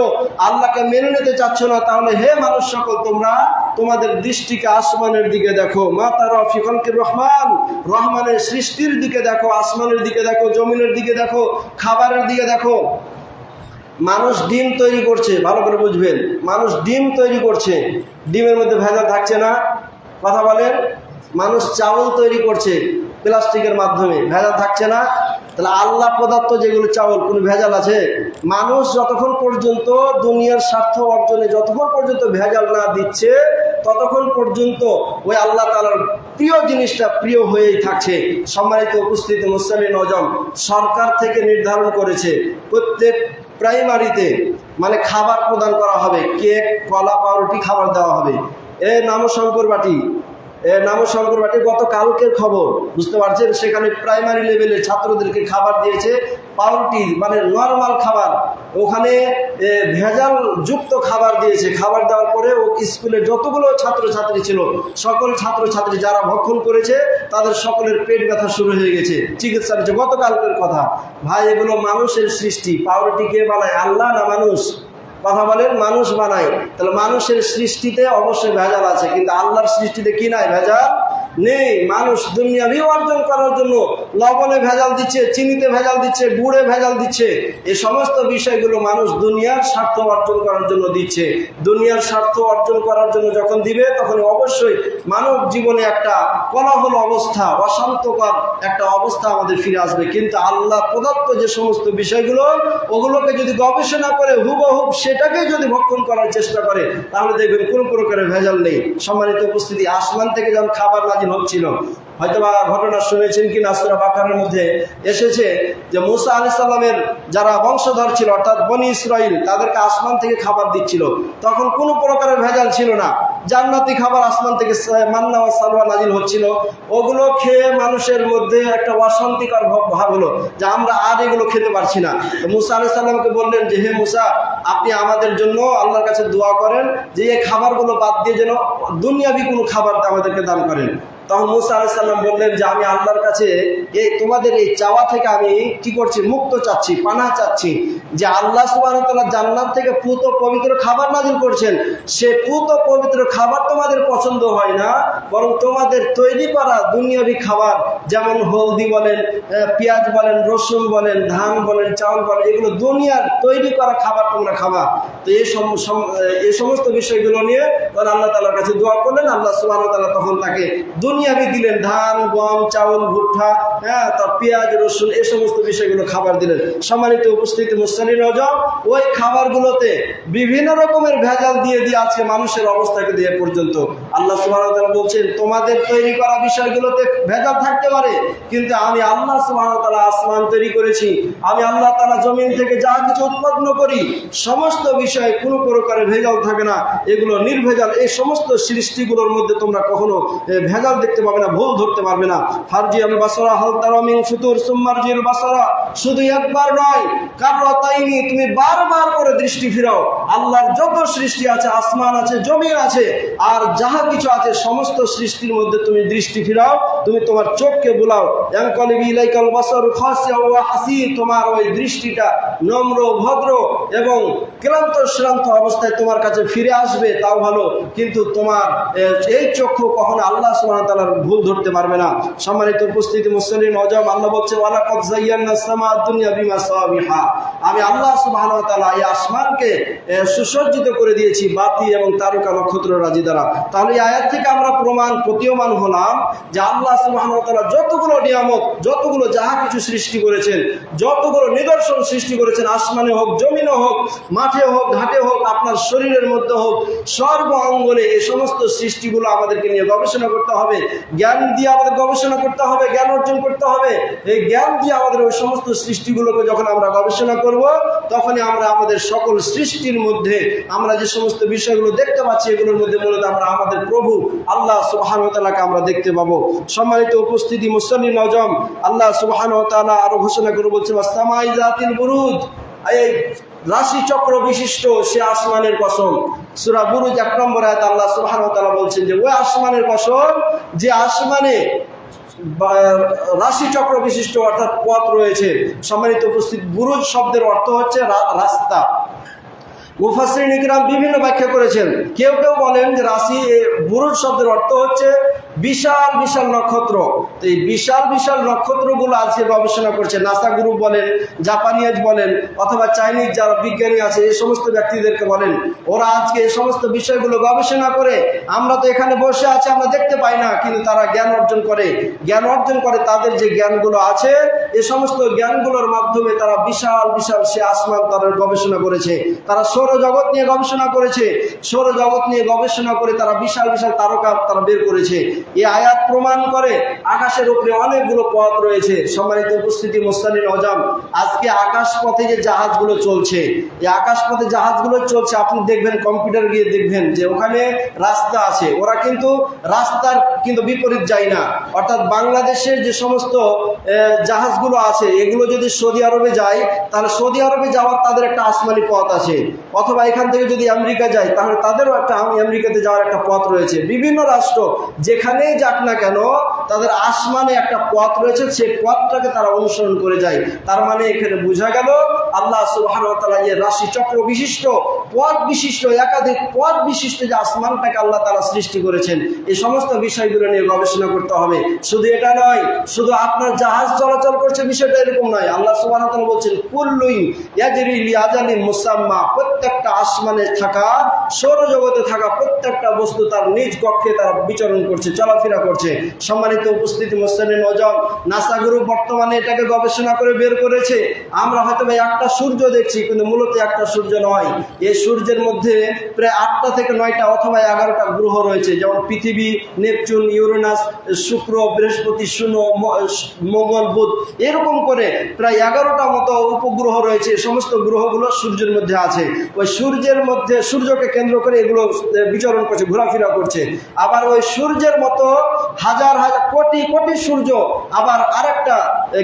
আল্লাহকে মেনে নিতে চাচ্ছ না, তাহলে হে মানুষ সকল, তোমরা তোমাদের দৃষ্টিকে আসমানের দিকে দেখো। মা তারা ফি খালকির রহমান, রহমানের সৃষ্টির দিকে দেখো, আসমানের দিকে দেখো, জমিনের দিকে দেখো, খাবারের দিকে দেখো। মানুষ ডিম তৈরি করছে, ভালো করে বুঝবেন, মানুষ ডিম তৈরি করছে, ডিমের মধ্যে ভেজাল থাকছে না? কথা বলেন। মানুষ চাউল তৈরি করছে প্লাস্টিকের মাধ্যমে, ভেজাল থাকছে না? তাহলে আল্লাহ পদার্থ যেগুলো চাউল, কোনো ভেজাল আছে? মানুষ যতক্ষণ পর্যন্ত দুনিয়ার স্বার্থ অর্জনে যতক্ষণ পর্যন্ত ভেজাল না দিচ্ছে ততক্ষণ পর্যন্ত ওই আল্লাহ তাআলার প্রিয় জিনিসটা প্রিয় হয়েই থাকছে। সম্মানিত উপস্থিতি মুসলিম নজম, সরকার থেকে নির্ধারণ করেছে প্রত্যেক প্রাইমারিতে মানে খাবার প্রদান করা হবে, কেক, কলা, পাউরুটি খাবার দেওয়া হবে। নামশঙ্করবাটি গত কালকের খবর, বুঝতে পারছেন? সেখানে প্রাইমারি লেভেলে ছাত্রদেরকে খাবার দিয়েছে, পাউরুটি মানে নর্মাল খাবার, ওখানে ভেজাল যুক্ত খাবার দিয়েছে। খাবার দেওয়ার পরে ও স্কুলে যতগুলো ছাত্রছাত্রী ছিল সকল ছাত্রছাত্রী যারা ভক্ষণ করেছে তাদের সকলের পেট ব্যথা শুরু হয়ে গেছে, চিকিৎসা নিচ্ছে। গত কালকের কথা ভাই, এগুলো মানুষের সৃষ্টি। পাউরুটি কে বানায়, আল্লাহ না মানুষ? কথা বলেন, মানুষ বানায়। তাহলে মানুষের সৃষ্টিতে অবশ্যই ভেজাল আছে, কিন্তু আল্লাহর সৃষ্টিতে কি নাই? ভেজাল নেই। মানুষ দুনিয়াবি অর্জন করার জন্য লবণে ভেজাল দিচ্ছে, চিনিতে ভেজাল দিচ্ছে, গুড়ে ভেজাল দিচ্ছে। এই সমস্ত বিষয়গুলো মানুষ দুনিয়ার স্বার্থ অর্জন করার জন্য দিচ্ছে। দুনিয়ার স্বার্থ অর্জন করার জন্য যখন দিবে তখন অবশ্যই মানব জীবনে একটা কোলাহল অবস্থা, অশান্তকর একটা অবস্থা আমাদের ফিরে আসবে। কিন্তু আল্লাহ প্রদত্ত যে সমস্ত বিষয়গুলো, ওগুলোকে যদি গবেষণা করে হুবহুব সেটাকে যদি ভক্ষণ করার চেষ্টা করে তাহলে দেখবেন কোনো প্রকারের ভেজাল নেই। সম্মানিত উপস্থিতি, আসমান থেকে যখন খাবার নাজিল হচ্ছিল, হয়তোবা ঘটনা শুনেছেন কি না, সূরা বাকারার মধ্যে এসেছে যে মুসা আলাইহিস সালামের যারা বংশধর ছিল অর্থাৎ বনি ইসরাইল, তাদেরকে আসমান থেকে খাবার দিচ্ছিল। তখন কোনো প্রকারের ভেজাল ছিল না, জান্নাতি খাবার আসমান থেকে মান্না ওয়া সালওয়া নাজিল হচ্ছিল। ওগুলো খেয়ে মানুষের মধ্যে একটা অশান্তিকর ভাব হলো যে আমরা আর এগুলো খেতে পারছি না। তো মুসা আলাইহিস সালামকে বললেন যে হে মুসা, আপনি আমাদের জন্য আল্লাহর কাছে দোয়া করেন যে এই খাবারগুলো বাদ দিয়ে যেন দুনিয়াবি কোনো খাবার আমাদেরকে দান করেন। তখন মুসা আলাইহিস সালাম বললেন যে আমি আল্লাহর কাছে তোমাদের এই চাওয়া থেকে আমি কি করছি, মুক্ত চাচ্ছি, পানাহ চাচ্ছি, যে আল্লাহ সুবহানাহু ওয়া তাআলা জান্নাত থেকে পুত পবিত্র খাবার নাজিল করছেন, সে পুত পবিত্র খাবার তোমাদের পছন্দ হয় না, বরং তোমাদের তৈরি করা দুনিয়াবি খাবার, যেমন হলদি বলেন, পেঁয়াজ বলেন, রসুন বলেন, ধান বলেন, চাউল বলেন, এগুলো দুনিয়ার তৈরি করা খাবার তোমরা খাবা। তো এই সমস্ত বিষয়গুলো নিয়ে তখন আল্লাহ তাআলার কাছে দোয়া করলেন। আল্লাহ সুবহানাহু ওয়া তাআলা তখন তাকে দুনিয়াবি দিলেন, ধান, গম, চাউল, ভুট্টা, তার পেঁয়াজ, রসুন, এই সমস্ত বিষয়গুলো খাবার দিলেন। সম্মানিত উপস্থিতি মুসলিম নওজোয়ান, ওই খাবারগুলোতে বিভিন্ন রকমের ভেজাল দিয়ে আজকে মানুষের অবস্থাকে দিয়ে পর্যন্ত আল্লাহ সুবহানাহু ওয়া তাআলা বলছেন তোমাদের তৈরি করা বিষয়গুলোতে ভেজাল থাকতে পারে, কিন্তু আমি আল্লাহ সুবহানাহু ওয়া তাআলা আসমান তৈরি করেছি, আমি আল্লাহ তাআলা জমিন থেকে যা কিছু উৎপন্ন করি সমস্ত বিষয়ে কোনো প্রকারের ভেজাল থাকে না, এগুলো নির্ভেজাল। এই সমস্ত সৃষ্টিগুলোর মধ্যে তোমরা কখনো ভেজাল দেখতে পাবে না, ভুল ধরতে পারবে না। ফারজিআল বাসরা হাল তারা মিন ফুতুর সুম্মারজিল বাসরা, শুধু একবার নয়, কাররাতাইনি, তুমি বারবার করে দৃষ্টি ফিরাও। আল্লাহর যত সৃষ্টি আছে, আসমান আছে, জমিন আছে, আর যাহা কিছু আছে সমস্ত সৃষ্টির মধ্যে তুমি দৃষ্টি ফিরাও, তুমি তোমার চোখকে বুলাও। ইয়ানকালিবু ইলাইকাল বাসারু খাসিআন ওয়া হাসির, তোমার ওই দৃষ্টিটা নম্র, ভদ্র এবং ক্লান্ত শ্রান্ত অবস্থায় তোমার কাছে ফিরে আসবে, তাও ভালো, কিন্তু তোমার এই চক্ষু কখনো আল্লাহ সুবহানাহু ওয়া তাআলার ভুল ধরতে পারবে না। সম্মানিত উপস্থিতি মুসলিম নওজোয়ান, আল্লাহ বলছে ওয়ালাকাদ যায়্যানাস সামাআদ দুনিয়া বিমাসাবিহা, আমি আল্লাহ সুবহানাহু ওয়া তাআলা এই আসমানকে সুসজ্জিত করে দিয়েছি বাতি এবং তারকা নক্ষত্র রাজি দ্বারা। তাহলে এই আয়াত থেকে আমরা প্রতীয়মান হলাম যে আল্লাহ সুবহানাহু ওয়া তাআলা যতগুলো নিয়ামত, যতগুলো যাহা কিছু সৃষ্টি করেছেন, যতগুলো নিদর্শন সৃষ্টি করেছেন, আসমানে হোক, জমিনে হোক, মাঠে হোক, ঘাটে হোক, আপনার শরীরের মধ্যে হোক, সর্ব অঙ্গনে এই সমস্ত সৃষ্টিগুলো আমাদেরকে নিয়ে গবেষণা করতে হবে, জ্ঞান দিয়ে আমাদের গবেষণা করতে হবে, জ্ঞান অর্জন করতে হবে। এই জ্ঞান দিয়ে আমাদের ওই সমস্ত সৃষ্টিগুলোকে যখন আমরা গবেষণা করব, তখনই আমরা আমাদের সকল সৃষ্টির মধ্যে আমরা যে সমস্ত বিষয়গুলো দেখতে পাচ্ছি, এগুলোর মধ্যে মূলত আমরা আমাদের প্রভু আল্লাহ সুবহানাহু ওয়া তাআলাকে আমরা দেখতে পাবো। সম্মানিত উপস্থিতি মুসলিম নওজোয়ান, আল্লাহ সুবহানাহু ওয়া তাআলা আরো ঘোষণা করে বলছে ওয়াসসামাই যাতিল বুরুজ, এই রাশি চক্র বিশিষ্ট সে আসমানের কসম। সূরা বুরুজ 1 নম্বর আয়াত আল্লাহ সুবহানাহু ওয়া তাআলা বলছেন যে ওই আসমানের কসম যে আসমানে রাশি চক্র বিশিষ্ট অর্থাৎ পথ রয়েছে। সম্মানিত উপস্থিত, বুরুজ শব্দের অর্থ হচ্ছে রাস্তা। মুফাসসিরিন ইকরাম বিভিন্ন ব্যাখ্যা করেছেন। কেউ কেউ বলেন যে বুরুজ শব্দের অর্থ হচ্ছে বিশাল বিশাল নক্ষত্র। তো এই বিশাল বিশাল নক্ষত্রগুলো আজকে গবেষণা করছে নাসা গ্রুপ বলেন, জাপানিয়াজ বলেন, অথবা চাইনিজ যারা বিজ্ঞানী আছে এই সমস্ত ব্যক্তিদেরকে বলেন, ওরা আজকে এই সমস্ত বিষয়গুলো গবেষণা করে। আমরা তো এখানে বসে আছি, আমরা দেখতে পাই না, কিন্তু তারা জ্ঞান অর্জন করে। তাদের যে জ্ঞানগুলো আছে এই সমস্ত জ্ঞানগুলোর মাধ্যমে তারা বিশাল বিশাল সে আসমান তারা গবেষণা করেছে। তারা সৌরজগৎ নিয়ে গবেষণা করেছে, সৌরজগৎ নিয়ে গবেষণা করে তারা বিশাল বিশাল তারকা তারা বের করেছে। এই আয়াত প্রমাণ করে আকাশের উপরে অনেকগুলো পথ রয়েছে। সম্মানিত উপস্থিতি, মুস্তানির আজম, আজকে আকাশ পথে যে জাহাজগুলো চলছে, এই আকাশ পথে জাহাজগুলো চলছে, আপনি দেখবেন কম্পিউটার গিয়ে দেখবেন যে ওখানে রাস্তা আছে, ওরা কিন্তু রাস্তার কিন্তু বিপরীত যায় না। অর্থাৎ বাংলাদেশের যে সমস্ত জাহাজগুলো আছে এগুলো যদি সৌদি আরবে যায়, তাহলে সৌদি আরবে যাওয়ার তাদের একটা আসমানি পথ আছে, অথবা এখান থেকে যদি আমেরিকা যায় তাহলে তাদেরও একটা আমেরিকাতে যাওয়ার একটা পথ রয়েছে। বিভিন্ন রাষ্ট্র যেখানেই যাক না কেন তাদের আসমানে একটা পথ রয়েছে, সেই পথটাকে তারা অনুসরণ করে যায়। তার মানে এখানে বোঝা গেল আল্লাহ সুবহানাহু ওয়া তাআলা যে রাশি চক্র বিশিষ্ট, পথ বিশিষ্ট, একাধিক পথ বিশিষ্ট যে আসমানটাকে আল্লাহ তাআলা সৃষ্টি করেছেন, এই সমস্ত বিষয়গুলো নিয়ে গবেষণা করতে হবে। শুধু এটা নয়, শুধু আপনার জাহাজ চলাচল করছে বিষয়টা এরকম নয়। আল্লাহ সুবহানাহু ওয়া তাআলা বলছেন কুল্লুন ইয়াজরি লিআজালিন মুসাম্মা, প্রত্যেকটা আসমানে থাকা, সৌরজগতে থাকা প্রত্যেকটা বস্তু তার নিজ কক্ষে তারা বিচরণ করছে, চলাফেরা করছে। সম্মানিত উপস্থিতি, মুস্তানির আজম, নাসা গ্রুপ বর্তমানে এটাকে গবেষণা করে বের করেছে। আমরা হয়তো একটা সূর্য দেখছি, কিন্তু মূলত একটা সূর্য নয়। এই সূর্যের মধ্যে প্রায় 8টা থেকে 9টা অথবা 11টা গ্রহ রয়েছে, যেমন পৃথিবী, নেপচুন, ইউরেনাস, শুক্র, বৃহস্পতি, মঙ্গল, বুধ, এরকম করে প্রায় 11টা মতো উপগ্রহ রয়েছে। সমস্ত গ্রহগুলো সূর্যের মধ্যে আছে। ওই সূর্যের মধ্যে, সূর্যকে কেন্দ্র করে এগুলো বিচরণ করছে, ঘোরাফেরা করছে। আবার ওই সূর্যের মতো হাজার হাজার কোটি কোটি সূর্য আবার আরেকটা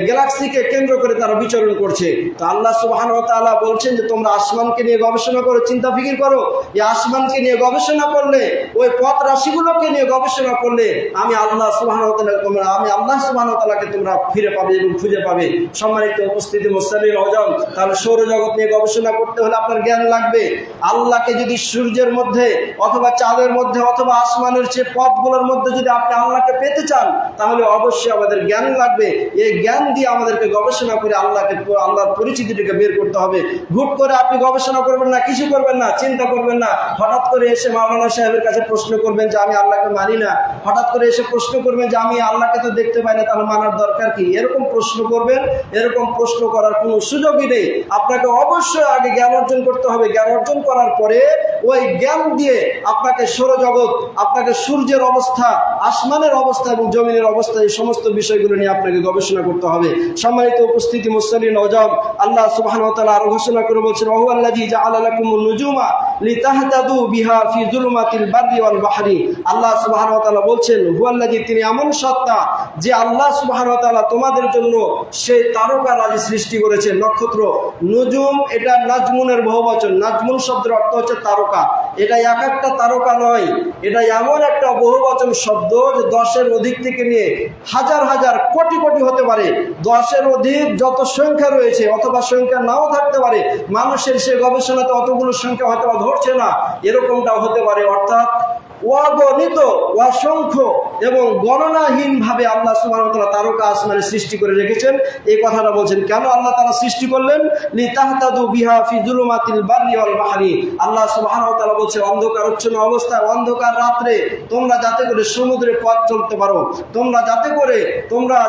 গ্যালাক্সিকে কেন্দ্র করে তারা বিচরণ করছে। তো আল্লাহ সুবহানাহু ওয়া তাআলা বলছেন যে তোমরা আসমানকে নিয়ে গবেষণা করো, চিন্তা ফিকির করো। এই আসমানকে নিয়ে গবেষণা করলে, ওই পথ রাশিগুলোকে নিয়ে গবেষণা করলে আমি আল্লাহ সুবহানাহু ওয়া তাআলাকে তোমরা ফিরে পাবে এবং খুঁজে পাবে। সম্মানিত উপস্থিতি, মুস্তানির আজম, তাহলে সৌরজগৎ নিয়ে গবেষণা করতে হলে আপনার জ্ঞান লাগবে। আল্লাহকে যদি সূর্যের মধ্যে অথবা চাঁদের মধ্যে অথবা আসমানের যে পথগুলোর মধ্যে যদি আপনি আল্লাহকে পেতে চান, তাহলে অবশ্যই আমাদের জ্ঞান লাগবে। এই জ্ঞান দিয়ে আমাদেরকে গবেষণা করে আল্লাহর পরিচিতিটাকে বের করতে হবে। হুট করে আপনি গবেষণা করবেন না, কিছু করবেন না, চিন্তা করবেন না। হঠাৎ করে এসে মাওলানা সাহেবের কাছে প্রশ্ন করবেন যে আমি আল্লাহকে মানি না, হঠাৎ করে এসে প্রশ্ন করবেন যে আমি আল্লাহকে তো দেখতে পাই না, তাহলে মানার দরকার কি? এরকম প্রশ্ন করবেন, এরকম প্রশ্ন করার কোনো সুযোগই নেই। আপনাকে অবশ্যই আগে জ্ঞান অর্জন করতে হবে। জ্ঞান অর্জন করার পরে ওই জ্ঞান দিয়ে আপনাকে সৌরজগৎ, আপনাকে সূর্যের অবস্থা, আসমানের অবস্থা এবং জমিনের অবস্থা, এই সমস্ত বিষয়গুলো নিয়ে আপনাকে গবেষণা করতে হবে। সম্মানিত উপস্থিতি, মুসলিম নওজব, আল্লাহ সুবহানাহু ওয়া তাআলা আরো ঘোষণা করে বলছেন ওয়াহুয়াল্লাযী জাআলা লাকুমুন নুজুমা লিতাহতাদু বিহা ফি যুলুমাতিল বাররি ওয়াল বাহরি। আল্লাহ সুবহানাহু ওয়া তাআলা বলছেন হুয়াল্লাযী, তিনি এমন সত্তা যে আল্লাহ সুবহানাহু ওয়া তাআলা তোমাদের জন্য সেই তারকা রাজি সৃষ্টি করেছে, নক্ষত্র। নুজুম এটা নাজমুনের বহুবচন। নাজমুন শব্দের অর্থ হচ্ছে তারকা। এটা এক একটা তারকা নয়, এটা এমন একটা বহুবচন শব্দ যে 10-এর অধিক থেকে নিয়ে হাজার হাজার কোটি কোটি হতে পারে। 10-এর অধিক যত সংখ্যা রয়েছে, অথবা সংখ্যা নাও থাকতে পারে, মানুষের সে গবেষণাতে অতগুলো সংখ্যা হয়তো ধরছে না, এরকমটাও হতে পারে। অর্থাৎ অগণিত, অসংখ্য এবং গণনাহীন ভাবে আল্লাহ সুবহানাহু ওয়া তাআলা তারকা আসমানে সৃষ্টি করে রেখেছেন। এই কথাটা বলছেন কেন আল্লাহ তাআলা সৃষ্টি করলেন? লিতাহতাদু বিহা ফি যুলুমাতিল বাররি ওয়াল বাহরি। আল্লাহ সুবহানাহু ওয়া তাআলা বলছেন অন্ধকারচ্ছন্ন অবস্থায়, অন্ধকার রাত্রে তোমরা যাতে করে সমুদ্রে পথ চলতে পারো, তোমরা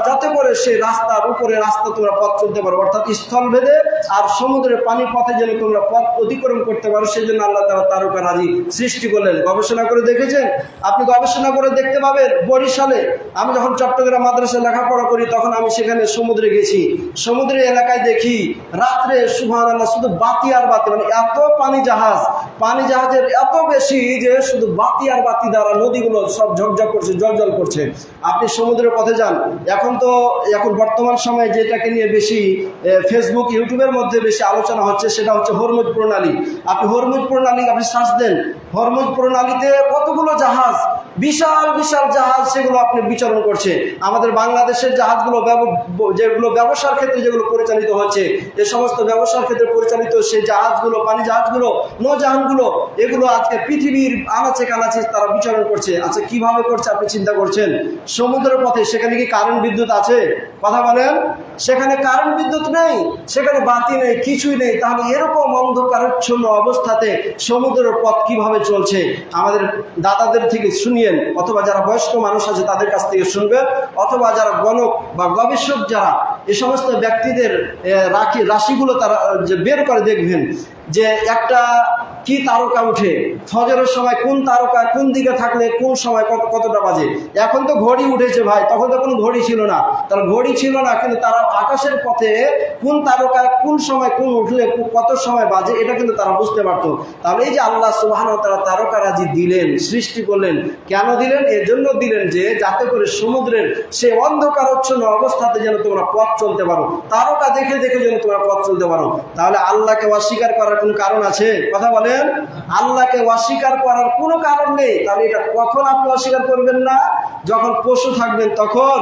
যাতে করে সেই রাস্তার উপরে রাস্তা তোমরা পথ চলতে পারো, অর্থাৎ স্থলভেদে আর সমুদ্রের পানি পথে যেন তোমরা পথ অতিক্রম করতে পারো, সেই জন্য আল্লাহ তাআলা তারকা রাজি সৃষ্টি করলেন। গবেষণা করে দেখেছেন? আপনি গবেষণা করে দেখতে পাবেন বরিশালে, আমি যখন চট্টগ্রাম মাদ্রাসায় লেখাপড়া করি তখন আমি সেখানে সমুদ্রে গেছি। সমুদ্রের এলাকায় দেখি রাত্রে সুবহানাল্লাহ শুধু বাতি আর বাতি, মানে এত পানি জাহাজের এত বেশি যে শুধু বাতি আর বাতি দ্বারা নদীগুলো সব ঝকঝক করছে, জলজল করছে। আপনি সমুদ্রের পথে যান, এখন বর্তমান সময়ে যেটাকে নিয়ে বেশি ফেসবুক, ইউটিউবের মধ্যে বেশি আলোচনা হচ্ছে, সেটা হচ্ছে হরমুজ প্রণালী। আপনি হরমুজ প্রণালী আপনি সার্চ দেন, হরমুজ প্রণালীতে কতগুলো জাহাজ বিশাল বিশাল জাহাজ সেগুলো আপনি বিচরণ করছে। আমাদের বাংলাদেশের জাহাজগুলো যেগুলো ব্যবসার ক্ষেত্রে যেগুলো পরিচালিত হচ্ছে, যে সমস্ত ব্যবসার ক্ষেত্রে পরিচালিত সেই জাহাজগুলো, পানি জাহাজগুলো, নৌজাহাজগুলো, এগুলো আজকে পৃথিবীর আনাচে কানাচে তারা বিচরণ করছে। আচ্ছা, কিভাবে করছে আপনি চিন্তা করছেন? সমুদ্রের পথে। সেখানে কি কারেন্ট বিদ্যুৎ আছে? কথা বলেন। সেখানে কারেন্ট বিদ্যুৎ নেই, সেখানে বাতি নেই, কিছুই নেই। তাহলে এরকম অন্ধকারাচ্ছন্ন অবস্থাতে সমুদ্রের পথ কিভাবে চলছে? আমাদের দাদাদের থেকে শুনিয়েন, অথবা যারা বয়স্ক মানুষ আছে তাদের কাছ থেকে শুনবেন, অথবা যারা গণক বা গবেষক যারা এ সমস্ত ব্যক্তিদের রাশিগুলো তারা যে বের করে দেখবেন যে একটা কি তারকা উঠে, ফজরের সময় কোন তারকা কোন দিকে থাকলে কোন সময় কতটা বাজে। এখন তো ঘড়ি উঠেছে ভাই, তখন তো কোনো ঘড়ি ছিল না। তার ঘড়ি ছিল না, কিন্তু তারা আকাশের পথে কোন তারকা কোন সময় কোন উঠলে কত সময় বাজে এটা কিন্তু তারা বুঝতে পারতো। তাহলে এই যে আল্লাহ সুবহানাহু ওয়া তাআলা তারকারাজি দিলেন, সৃষ্টি করলেন, কেন দিলেন? এজন্য দিলেন যে যাতে করে সমুদ্রের সেই অন্ধকারাচ্ছন্ন অবস্থাতে যেন তোমরা পথ চলতে পারো, তারকা দেখে দেখে যেন তোমরা পথ চলতে পারো। তাহলে আল্লাহকে অস্বীকার করার কোনো কারণ আছে? কথা বলেন। আল্লাহকে অস্বীকার করার কোনো কারণ নেই। তাহলে এটা কখন আপনি অস্বীকার করবেন না? যখন পশু থাকবেন তখন।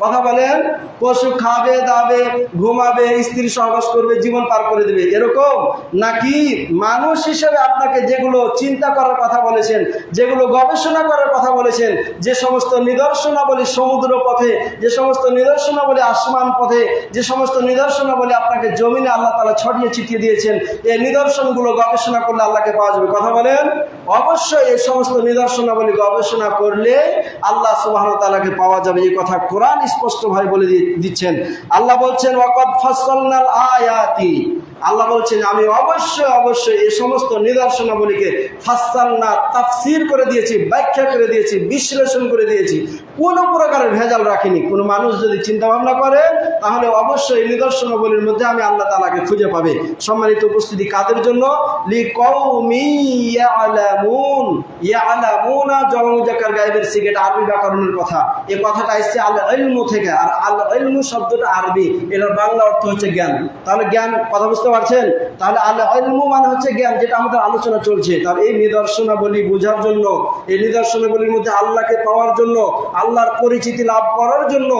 কথা বলেন। পশু খাবে দাবে ঘুমাবে স্ত্রী সহবাস করবে জীবন পার করে দেবে এরকম, নাকি মানুষ হিসেবে আপনাকে যেগুলো চিন্তা করার কথা বলেছেন, যেগুলো গবেষণা করার কথা বলেছেন, যে সমস্ত নিদর্শনাবলী সমুদ্র পথে, যে সমস্ত নিদর্শনাবলী আসমান পথে, যে সমস্ত নিদর্শনাবলী আপনাকে জমিনে আল্লাহ তাআলা ছড়িয়ে ছিটিয়ে দিয়েছেন, এই নিদর্শনগুলো গবেষণা করলে আল্লাহকে পাওয়া যাবে। কথা বলেন। অবশ্যই এই সমস্ত নিদর্শনাবলী গবেষণা করলে আল্লাহ সুবহানাহু ওয়া তাআলাকে পাওয়া যাবে। এই কথা কোরআন স্পষ্টভাবে বলে দিচ্ছেন। আল্লাহ বলছেন ওয়াকাদ ফাসসালনাল আয়াতি, আল্লাহ বলছেন আমি অবশ্যই অবশ্যই এই সমস্ত নিদর্শনাবলীকে ফাসসালনা তাফসীর করে দিয়েছি, ব্যাখ্যা করে দিয়েছি, বিশ্লেষণ করে দিয়েছি, কোনো প্রকারের ভেজাল রাখিনি। কোনো মানুষ যদি চিন্তা ভাবনা করে তাহলে অবশ্যই নিদর্শনাবলীর মধ্যে আমি আল্লাহ তাআলাকে খুঁজে পাবে। সম্মানিত উপস্থিতি, কাদের জন্য? লিকাউমি ইয়ালামুন। ইয়ালামুনা জমুজাকার গায়বের সিগারেট আরবি ব্যাকরণের কথা। এই কথাটা আসছে আল ইলমু থেকে, আর আল ইলমু শব্দটা আরবি, এর বাংলা অর্থ হচ্ছে জ্ঞান। তাহলে জ্ঞান, কথা বুঝতে পারছেন? তাহলে আল ইলমু মানে হচ্ছে জ্ঞান, যেটা আমাদের আলোচনা চলছে। তাহলে এই নিদর্শনাবলী বোঝার জন্য, এই নিদর্শনাবলীর মধ্যে আল্লাহকে পাওয়ার জন্য, আল্লাহর পরিচিতি লাভ করার জন্য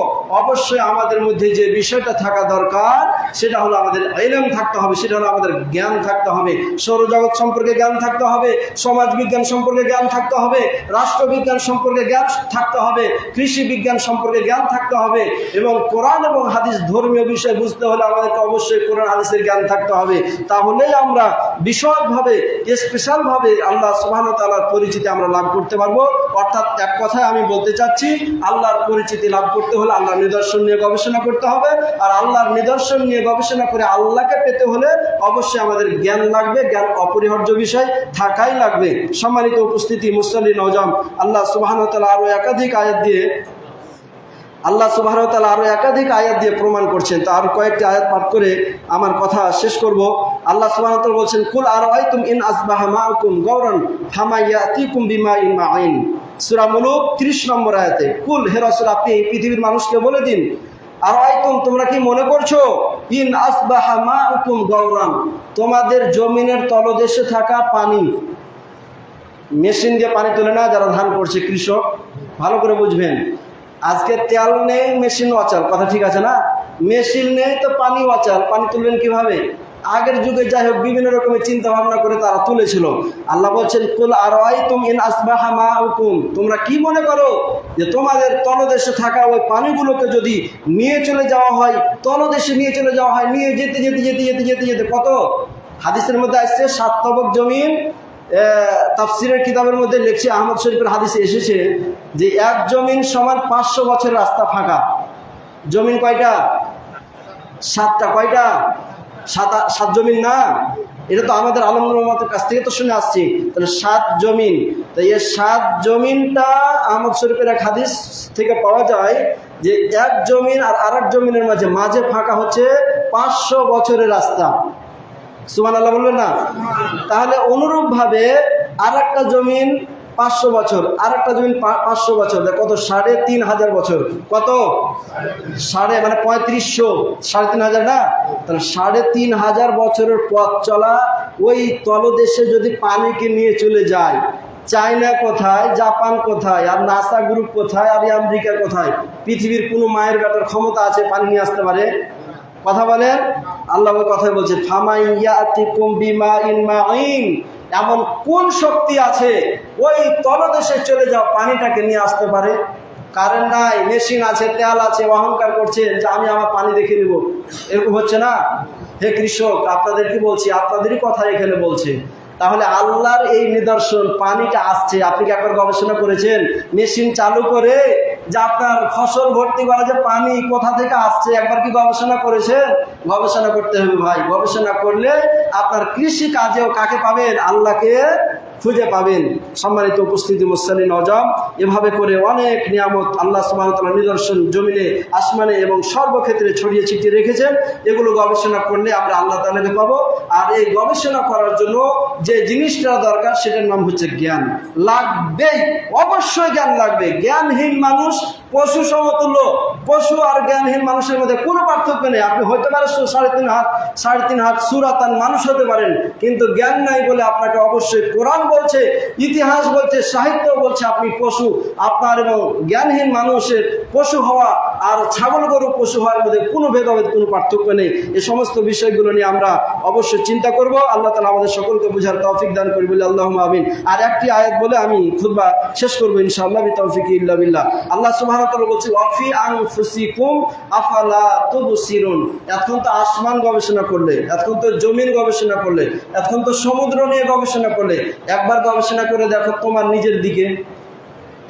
অবশ্যই আমাদের মধ্যে যে বিষয়টা থাকা দরকার সেটা হলো আমাদের ইলম থাকতে হবে, সেটা হলো আমাদের জ্ঞান থাকতে হবে। সৌরজগৎ সম্পর্কে জ্ঞান থাকতে হবে, সমাজ বিজ্ঞান সম্পর্কে জ্ঞান থাকতে হবে, রাষ্ট্রবিজ্ঞান সম্পর্কে জ্ঞান থাকতে হবে, কৃষি বিজ্ঞান সম্পর্কে জ্ঞান থাকতে হবে, এবং কোরআন এবং হাদিস ধর্মীয় বিষয় বুঝতে হলে আমাদেরকে অবশ্যই কোরআন হাদিসের জ্ঞান থাকতে হবে। তাহলেই আমরা বিশদভাবে স্পেশালভাবে আল্লাহ সুবহানাহু ওয়া তাআলার পরিচিতি আমরা লাভ করতে পারবো। অর্থাৎ এক কথায় আমি বলতে চাচ্ছি, আল্লাহর পরিচিতি লাভ করতে হলে আল্লাহর নিদর্শন নিয়ে গবেষণা করতে হবে, আর আল্লাহর নিদর্শন নিয়ে গবেষণা করে আল্লাহকে পেতে হলে অবশ্যই আমাদের জ্ঞান লাগবে। জ্ঞান অপরিহার্য বিষয়, থাকাই লাগবে। সম্মানিত উপস্থিতি, মুসল্লি নওজোয়ান, আল্লাহ সুবহানাহু ওয়া তাআলা আরো একাধিক আয়াত দিয়ে প্রমাণ করছেন। তার কয়েকটি আয়াত পাঠ করে আমার কথা শেষ করব। আল্লাহ সুবহানাহু ওয়া তাআলা বলছেন, কুল আরাআইতুম ইন আসবাহা মাআকুম গাওরান ফামা ইয়াতিকুম বিমাইন মাইন। সূরা মুলুক 30 নম্বর আয়াতে। কুল, হে রাসূল, আপনি পৃথিবীর মানুষকে বলে দিন, আরাআইতুম, তোমরা কি মনে করছো, ইন আসবাহা মাআকুম গাওরান, তোমাদের জমিনের তলদেশে থাকা পানি, মেশিন দিয়ে পানি তোলে না যারা ধান করছে কৃষক, ভালো করে বুঝবেন। আজকে তেল নেই, মেশিন অচল, কথা ঠিক আছে না? মেশিন নেই তো পানি অচল, পানি তুলবেন কিভাবে? আগের যুগে যাই হোক বিভিন্ন রকমের চিন্তা ভাবনা করে তারা তুলেছিল। আল্লাহ বলছেন, কুল আরাআইতুম ইন আসবাহা মাআকুম, তোমরা কি মনে করো যে তোমাদের তলদেশে থাকা ওই পানিগুলোকে যদি নিয়ে চলে যাওয়া হয়, তলদেশে নিয়ে চলে যাওয়া হয়, নিয়ে যেতে যেতে যেতে যেতে যেতে যেতে কত, হাদিসের মধ্যে আসছে 7 তবক জমিন। তাফসিরের কিতাবের মধ্যে লিখছে, আহমদ শরীফের হাদিসে এসেছে যে এক জমিন সমান 500 বছর রাস্তা ফাঁকা। জমিন কয়টা? 7টা। কয়টা? 7 জমিন না? এটা তো আমাদের আলমুল উম্মাতের কাছ থেকে তো শুনে আসছি। তাহলে 7 জমিন। তো এই 7 জমিনটা আহমদ শরীফের এক হাদিস থেকে পাওয়া যায় যে এক জমিন আর আরেক জমিনের মাঝে ফাঁকা হচ্ছে 500 বছরের রাস্তা। সুবহানাল্লাহ বলবেন না? তাহলে অনুরূপভাবে আর একটা জমিন 500 বছর, আর একটা জমিন 500 বছর, কত? 3500 বছর। কত? মানে 3500, 3500 না? তাহলে 3500 বছরের পথ চলা ওই তলদেশে যদি পানিকে নিয়ে চলে যায়, চায়না কোথায়, জাপান কোথায়, আর নাসা গ্রুপ কোথায়, আর আমেরিকা কোথায়? পৃথিবীর কোনো মায়ের বেটার ক্ষমতা আছে পানি নিয়ে আসতে পারে? কথা বলেন। আল্লাহ কথাই বলছে ফামাইয়াতিকুম বিমাইন মাইন, এমন কোন শক্তি আছে ওই তলদেশে চলে যাও পানিটাকে নিয়ে আসতে পারে? কারেন্ট নাই, মেশিন আছে, তেল আছে, অহংকার করছে যে আমি আমার পানি দেখে নিব, এরকম হচ্ছে না? হে কৃষক, আপনাদেরকে বলছি, আপনাদেরই কথা এখানে বলছে। তাহলে আল্লাহর এই নিদর্শন, পানিটা আসছে, আপনি কি একবার গবেষণা করেছেন মেশিন চালু করে যে আপনার ফসল ভর্তি করা যে পানি কোথা থেকে আসছে, একবার কি গবেষণা করেছেন? গবেষণা করতে হবে ভাই। গবেষণা করলে আপনার কৃষি কাজেও কাকে পাবেন? আল্লাহকে খুঁজে পাবেন। সম্মানিত উপস্থিতি, মুসলিম নওজোয়ান, এভাবে করে অনেক নিয়ামত আল্লাহ সুবহানাহু ওয়া তাআলা নিদর্শন জমিনে, আসমানে এবং সর্বক্ষেত্রে ছড়িয়ে ছিটিয়ে রেখেছেন। এগুলো গবেষণা করলে আমরা আল্লাহ তাআলাকে পাবো। আর এই গবেষণা করার জন্য যে জিনিসটা দরকার সেটার নাম হচ্ছে জ্ঞান। লাগবেই, অবশ্যই জ্ঞান লাগবে। জ্ঞানহীন মানুষ পশু সমতুল্য। পশু আর জ্ঞানহীন মানুষের মধ্যে কোনো পার্থক্য নেই। আপনি হইতে পারেন 3.5 হাত সুরাতান মানুষ হতে পারেন, কিন্তু জ্ঞান নাই বলে আপনাকে অবশ্যই কোরআন বলছে, ইতিহাস বলছে, সাহিত্য বলছে আপনি পশু। আপনার এবং জ্ঞানহীন মানুষের পশু হওয়া আর ছাগল গরু পশু হওয়ার মধ্যে কোনো ভেদাভেদ, কোনো পার্থক্য নেই। এই সমস্ত বিষয়গুলো নিয়ে আমরা অবশ্যই চিন্তা করব। আল্লাহ তাআলা আমাদের সকলকে বুঝার তৌফিক দান করি বলে আল্লাহুম্মা আমিন। আর একটি আয়াত বলে আমি খুতবা শেষ করব ইনশাআল্লাহ, বিতৌফিকি ইল্লা বিল্লাহ। আল্লাহ সুবহানাহু ওয়া তাআলা বলছে ওয়াফি আনফুসিকুম আফালা তুবসিরুন। এখন তো আসমান গবেষণা করলে, এখন তো জমিন গবেষণা করলে, এখন তো সমুদ্র নিয়ে গবেষণা করলে, একবার গবেষণা করে দেখো তোমার নিজের দিকে।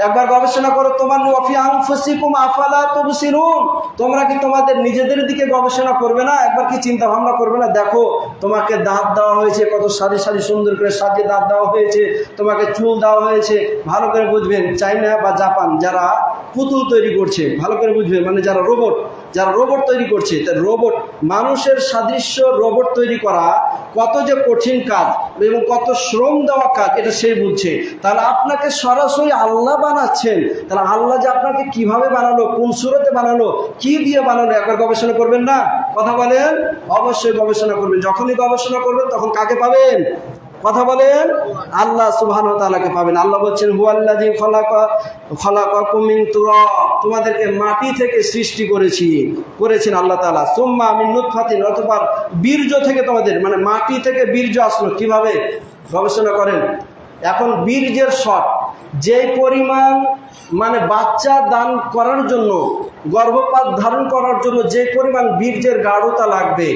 একবার গবেষণা করো তোমার ওয়াফি আনফুসিকুম আফালা তুবসিরুন। তোমরা কি তোমাদের নিজেদের দিকে গবেষণা করবে না? একবার কি চিন্তা ভাবনা করবে না? দেখো তোমাকে দাঁত দেওয়া হয়েছে, কত সারি সারি সুন্দর করে সাজিয়ে দাঁত দেওয়া হয়েছে, তোমাকে চুল দেওয়া হয়েছে। ভালো করে বুঝবেন, চায়না বা জাপান যারা পুতুল তৈরি করছে, ভালো করে বুঝবেন, মানে যারা রোবট তৈরি করছে, রোবট, মানুষের সাদৃশ্য রোবট তৈরি করা কত যে কঠিন কাজ এবং কত শ্রম দেওয়া কাজ, এটা সেই বুঝছে। তাহলে আপনাকে সরাসরি আল্লাহ বানাচ্ছেন, তাহলে আল্লাহ যে আপনাকে কিভাবে বানালো, কোন সূরতে বানালো, কি দিয়ে বানালো, একবার গবেষণা করবেন না? কথা বলেন। অবশ্যই গবেষণা করবেন। যখনই গবেষণা করবেন তখন কাকে পাবেন? কথা বলেন। আল্লাহ সুবহানাহু ওয়া তাআলাকে পাবেন। আল্লাহ বলছেন হুয়াল্লাযী খলাকাকুম মিন তুরাব, তোমাদেরকে মাটি থেকে সৃষ্টি করেছেন আল্লাহ তাআলা। সুম্মা মিন নুতফাতিন, অতঃপর বীর্য থেকে তোমাদের, মানে মাটি থেকে বীর্য আসলো। কিভাবে? গবেষণা করেন। এখন বীর্যের শট, যে পরিমাণ মানে বাচ্চা দান করার জন্য, গর্ভপাত ধারণ করার জন্য যে পরিমাণ বীর্যের গাঢ়তা লাগবে,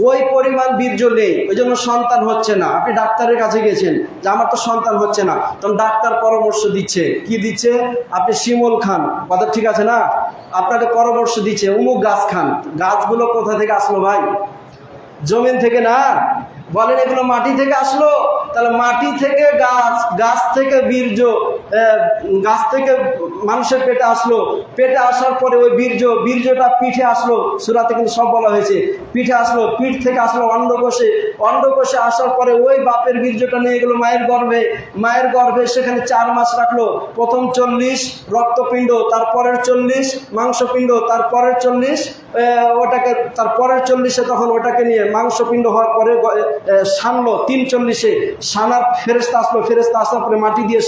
ওই পরিমাণ বীর্য নেই, ওই জন্য সন্তান হচ্ছে না। আপনি ডাক্তারের কাছে গেছেন যে আমার তো সন্তান হচ্ছে না, তখন ডাক্তার পরামর্শ দিচ্ছে, কি দিচ্ছে? আপনি শিমল খান, কথা ঠিক আছে না? আপনাকে পরামর্শ দিচ্ছে অমুক গাছ খান। গাছগুলো কোথা থেকে আসলো ভাই? জমিন থেকে না? বলেন এগুলো মাটি থেকে আসলো? তাহলে মাটি থেকে গাছ, গাছ থেকে বীর্য, গাছ থেকে মানুষের পেটে আসলো, পেটে আসার পরে ওই বীর্যটা পিঠে আসলো। সূরাতে কিন্তু সব বলা হয়েছে, পিঠে আসলো, পিঠ থেকে আসলো অন্ডকোষে, অন্ডকোষে আসার পরে ওই বাপের বীর্যটা নিয়ে গেলো মায়ের গর্ভে সেখানে 4 মাস রাখলো। প্রথম 40 রক্তপিণ্ড, তারপরের 40 মাংসপিণ্ড, তারপরের 40 ওটাকে, তারপরের 40-এ তখন ওটাকে নিয়ে মাংসপিণ্ড হওয়ার পরে সানলো। 340-এ সানার ফেরেশতা আসলো, ফেরেশতা আসার পরে মাটি দিয়ে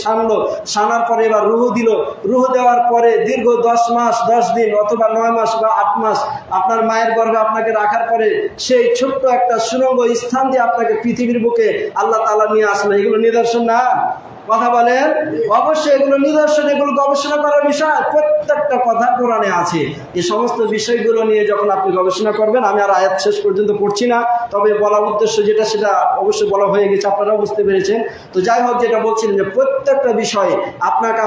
সানার পরে এবার রুহ দিল। রুহ দেওয়ার পরে দীর্ঘ 10 মাস 10 দিন অথবা 9 মাস বা 8 মাস আপনার মায়ের গর্ভে আপনাকে রাখার পরে সেই ছোট্ট একটা সুড়ঙ্গ স্থান দিয়ে আপনাকে পৃথিবীর বুকে আল্লাহ তাআলা নিয়ে আসলো। এগুলো নিদর্শন না? কথা বলেন। অবশ্যই এগুলো নিদর্শন, এগুলো গবেষণা করার বিষয়। প্রত্যেকটা কথা কোরআনে আছে। এই সমস্ত বিষয়গুলো নিয়ে যখন আপনি গবেষণা করবেন, আমি আর আয়াত শেষ পর্যন্ত পড়ছি না, তবে বলার উদ্দেশ্য যেটা সেটা অবশ্যই বলা হয়ে গেছে, আপনারাও বুঝতে পেরেছেন। তো যাই হোক, যেটা বলছিলেন যে প্রত্যেকটা বিষয়ে আপনাকে